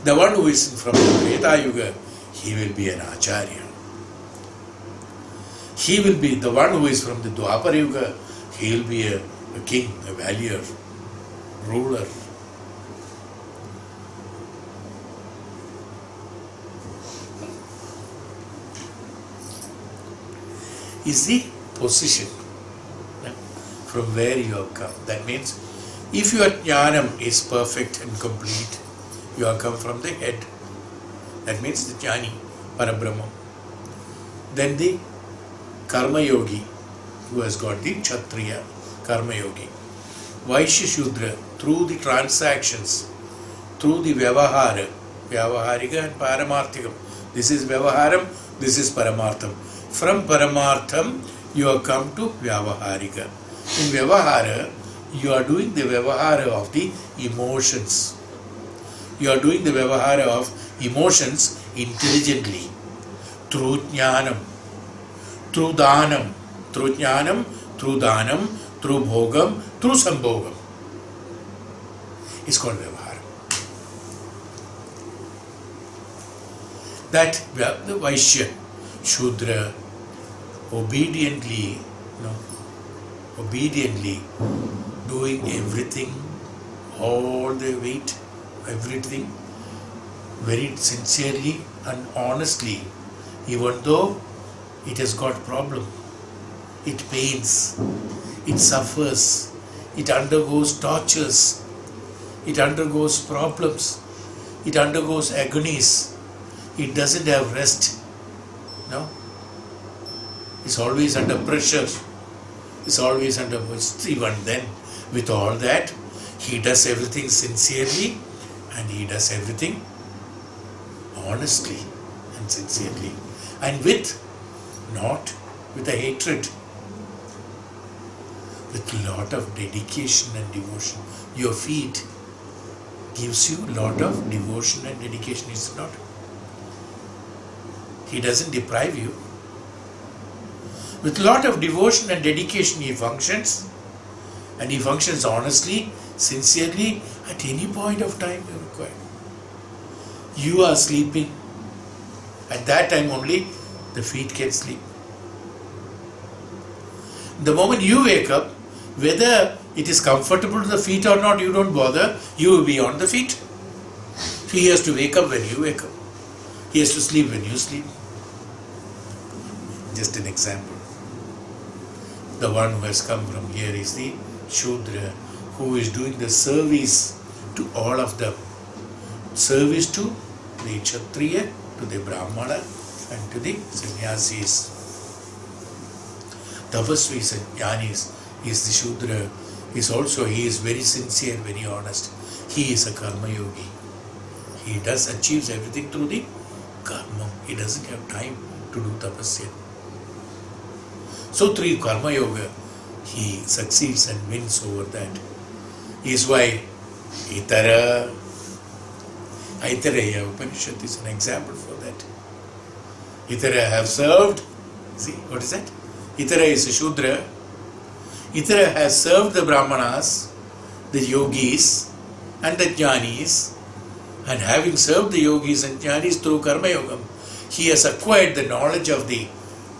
The one who is from the Treta Yuga, he will be an acharya. He will be the one who is from the Dwapara Yuga, he will be a king, a warrior, ruler. Is the position from where you have come. That means if your jnanam is perfect and complete, you have come from the head. That means the jnani, Parabrahma. Then the karma yogi, who has got the kshatriya, karma yogi. Vaishya Shudra, through the transactions, through the vyavahara, vyavaharika and paramarthikam. This is vyavaharam, this is paramartham. From paramartham, you have come to vyavaharika. In vyavahara, you are doing the vyavahara of the emotions. You are doing the vyavahara of emotions intelligently, through jnanam, through dhanam, through jnanam, through dhanam, through bhogam, through sambhogam. It's called vyavahara. That the Vaishya, Shudra, obediently doing everything, all the weight, everything, very sincerely and honestly, even though it has got problem, it pains, it suffers, it undergoes tortures, it undergoes problems, it undergoes agonies, it doesn't have rest. No? It's always under pressure. It's always under, even then, with all that, he does everything sincerely and he does everything honestly and sincerely. And not with a hatred, with a lot of dedication and devotion. Your feet gives you a lot of devotion and dedication, is it not? He doesn't deprive you. With a lot of devotion and dedication he functions, and he functions honestly, sincerely, at any point of time you require. You are sleeping, at that time only the feet can sleep. The moment you wake up, whether it is comfortable to the feet or not, you don't bother, you will be on the feet. He has to wake up when you wake up. He has to sleep when you sleep. Just an example. The one who has come from here is the Shudra, who is doing the service to all of them. Service to the Kshatriya, to the Brahmana, and to the Sannyasis. Tapasvis and Jnanis is the Shudra. He is very sincere, very honest. He is a karma yogi. He achieves everything through the karma. He doesn't have time to do tapasya. So through Karma Yoga, he succeeds and wins over that. Is why Itara, Aitareya Upanishad is an example for that. Itara have served, see, what is that? Itara is a Shudra. Itara has served the Brahmanas, the yogis, and the jnanis, and having served the yogis and jnanis through Karma Yoga, he has acquired the knowledge of the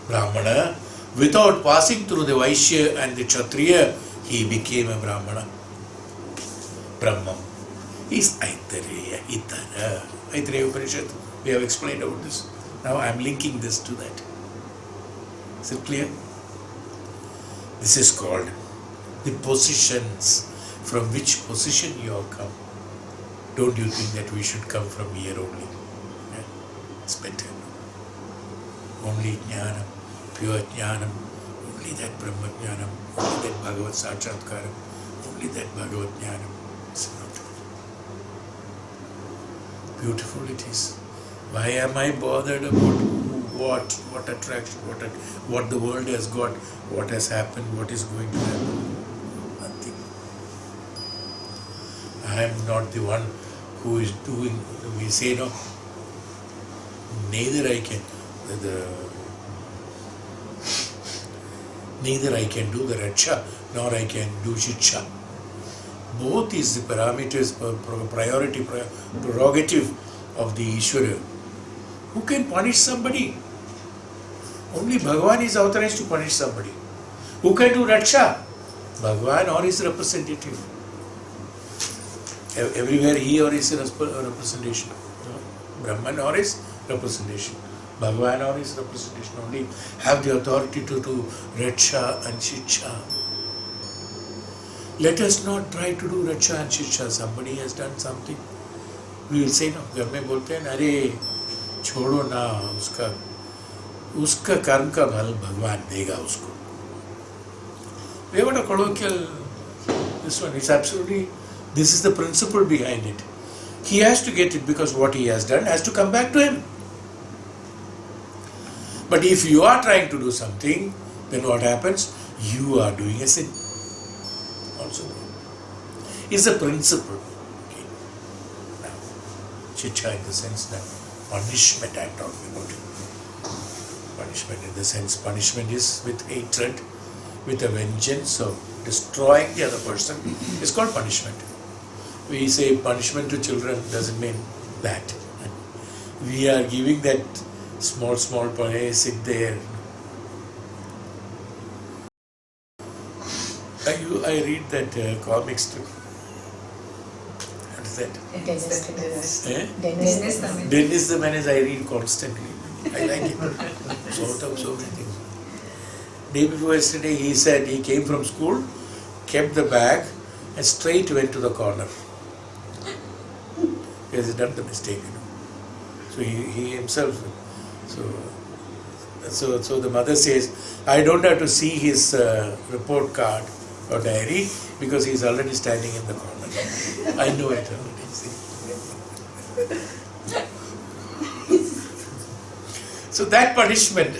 Brahmana. Without passing through the Vaishya and the Kshatriya, he became a Brahmana. Brahman is Aitareya, Itara. Aitareya Upanishad, we have explained about this. Now I am linking this to that. Is it clear? This is called the positions. From which position you have come. Don't you think that we should come from here only? Yeah? It's better. Only Jnanam, pure Jnanam, only that Brahma Jnanam, only that Bhagavad Sakshatkaram, only that Bhagavad Jnanam. It's not. Beautiful it is. Why am I bothered about what attraction, what the world has got, what has happened, what is going to happen? Nothing. I am not the one who is doing, we say no, neither I can do the Raksha, nor I can do Shiksha. Both is the parameters, priority, prerogative of the Ishvara. Who can punish somebody? Only Bhagavan is authorized to punish somebody. Who can do Raksha? Bhagavan or his representative. Everywhere he or his representation. Brahman or his representation. Bhagavan or his representation only have the authority to do Raksha and Shiksha. Let us not try to do Raksha and Shiksha. Somebody has done something. We will say, no, घर में बोलते हैं, अरे छोड़ो ना, उसका कर्म का फल भगवान देगा उसको. We have got a colloquial, this one is absolutely, this is the principle behind it. He has to get it because what he has done has to come back to him. But if you are trying to do something, then what happens? You are doing a sin. Also, it's a principle. Okay. Now, Shiksha in the sense that punishment I am talking about. Punishment in the sense, punishment is with hatred, with a vengeance of destroying the other person, is called punishment. We say punishment to children doesn't mean that. We are giving that small punishment, sit there. I read that comics too. What is that? Dennis the Menace I read constantly. I like it. So many things. Day before yesterday he said he came from school, kept the bag and straight went to the corner. He has done the mistake, So he himself, so the mother says, I don't have to see his report card or diary because he is already standing in the corner. I know it already. So that punishment,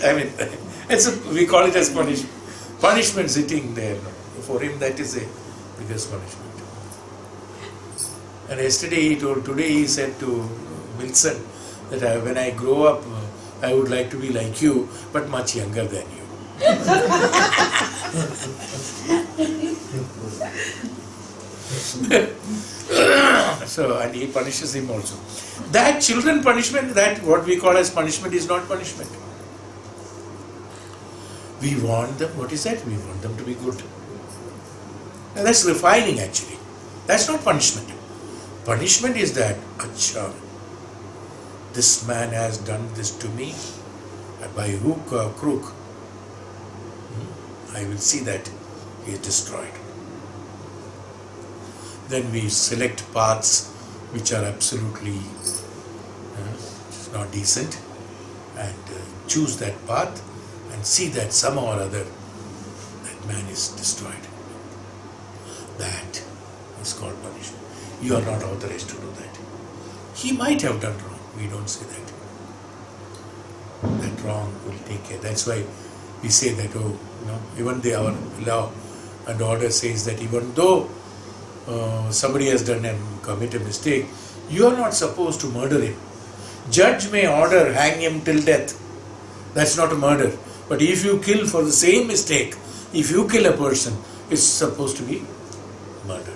we call it as punishment. Punishment sitting there. For him that is a biggest punishment. And today he said to Wilson that when I grow up, I would like to be like you, but much younger than you. So, and he punishes him also. That children punishment, that what we call as punishment is not punishment. We want them, what is that? We want them to be good. And that's refining actually. That's not punishment. Punishment is that, Acha, this man has done this to me, by hook or crook, I will see that he is destroyed. Then we select paths which are absolutely not decent and choose that path and see that somehow or other that man is destroyed. That is called punishment. You are not authorized to do that. He might have done wrong. We don't say that. That wrong will take care. That's why we say that, even our law and order says that even though somebody has commit a mistake, you are not supposed to murder him. Judge may order hang him till death. That's not a murder. But if you kill for the same mistake, if you kill a person, it's supposed to be murder.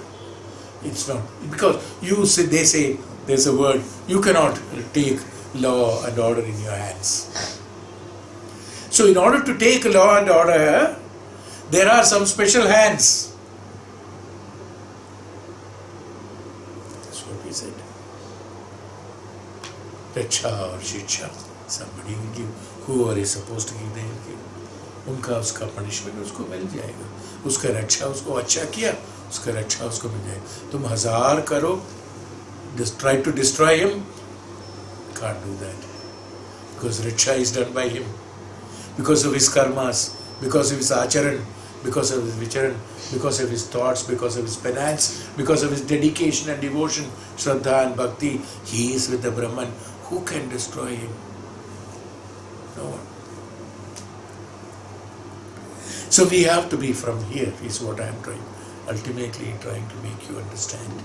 It's not, because they say there's a word, you cannot take law and order in your hands. So in order to take law and order, there are some special hands. That's what we said. Raksha or Shiksha. Somebody will give, whoever is supposed to give, they will give. उनका उसका punishment उसको मिल जाएगा, उसका रक्षा उसको अच्छा किया, उसका रक्षा उसको मिल जाएगा. तुम 1000 करो, try to destroy him, can't do that, because raksha is done by him, because of his karmas, because of his acharan, because of his vicharan, because of his thoughts, because of his penance, because of his dedication and devotion, shraddha and bhakti. He is with the Brahman. Who can destroy him? No one. So we have to be from here, is what I am ultimately trying to make you understand.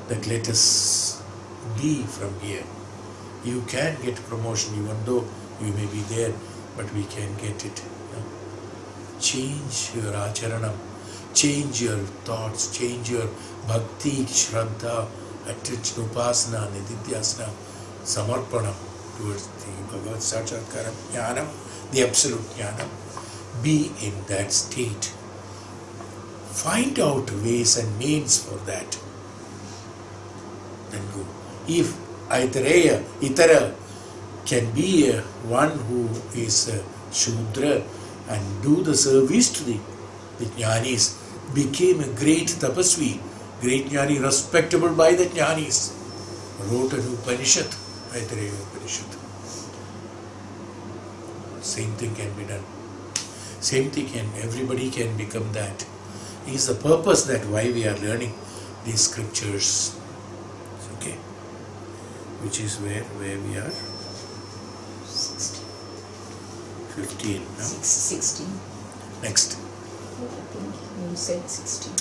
That let us be from here. You can get promotion even though you may be there, but we can get it. Change your acharanam, change your thoughts, change your bhakti, shraddha, attention, upasana, nididhyasana, samarpanam towards the Bhagavad Sakshatkaram, jnanam, the absolute jnanam. Be in that state. Find out ways and means for that. Then go. If Itara can be one who is a Shudra and do the service to the Jnanis, became a great Tapasvi, great Jnani, respectable by the Jnanis, wrote an Upanishad, Aitareya Upanishad. Same thing can be done. Same thing everybody can become that. It is the purpose that why we are learning these scriptures. Okay. Which is where we are? 16. 15. No? 16. Next. I think you said 16.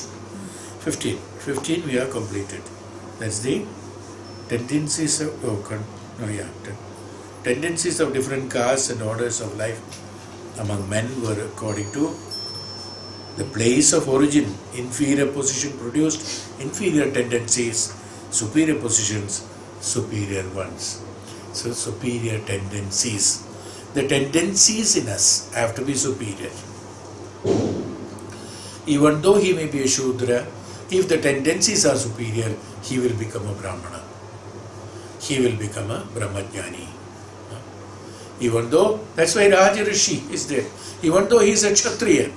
15. 15 we are completed. That's the tendencies of tendencies of different castes and orders of life among men were according to the place of origin. Inferior position produced inferior tendencies, superior positions, superior ones. So superior tendencies. The tendencies in us have to be superior. Even though he may be a Shudra, if the tendencies are superior, he will become a Brahmana. He will become a Brahmajnani. Even though, that's why Raja Rishi is there. Even though he is a Kshatriya,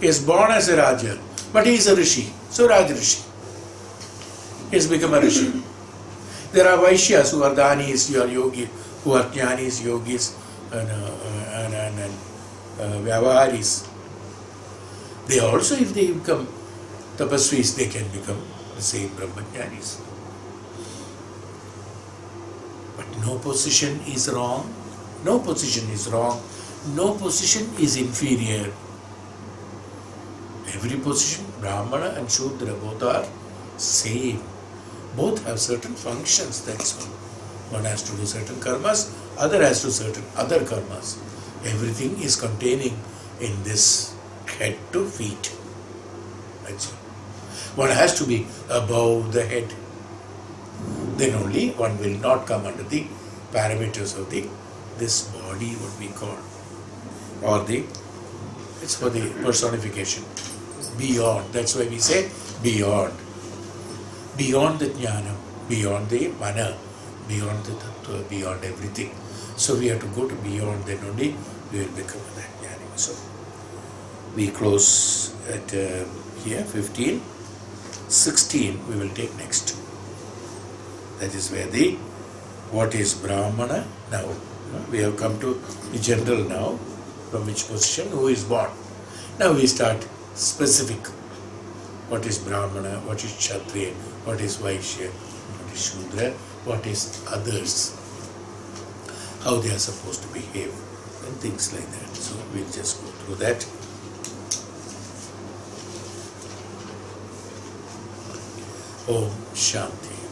he is born as a Raja, but he is a Rishi. So Raja Rishi. He has become a Rishi. There are Vaishyas who are Dhanis, who are Yogi, who are Jnanis, Yogis, and Vyavaharis. They also, if they become Tapasvis, they can become the same Brahmajnanis. But no position is wrong. No position is wrong. No position is inferior. Every position, Brahmana and Shudra, both are same. Both have certain functions, that's all. One has to do certain karmas, other has to do certain other karmas. Everything is containing in this head to feet. That's all. One has to be above the head. Then only one will not come under the parameters of this body, what we call, or it's for the personification. Beyond. That's why we say beyond. Beyond the jnana, beyond the mana, beyond the tattva, beyond everything. So we have to go to beyond, then only we will become that jnani. So we close at here, 15. 16 we will take next. That is where what is Brahmana now. We have come to the general now, from which position, who is born. Now we start specific. What is Brahmana, what is Kshatriya, what is Vaishya, what is Shudra, what is others. How they are supposed to behave. and things like that. So we'll just go through that. Om Shanti.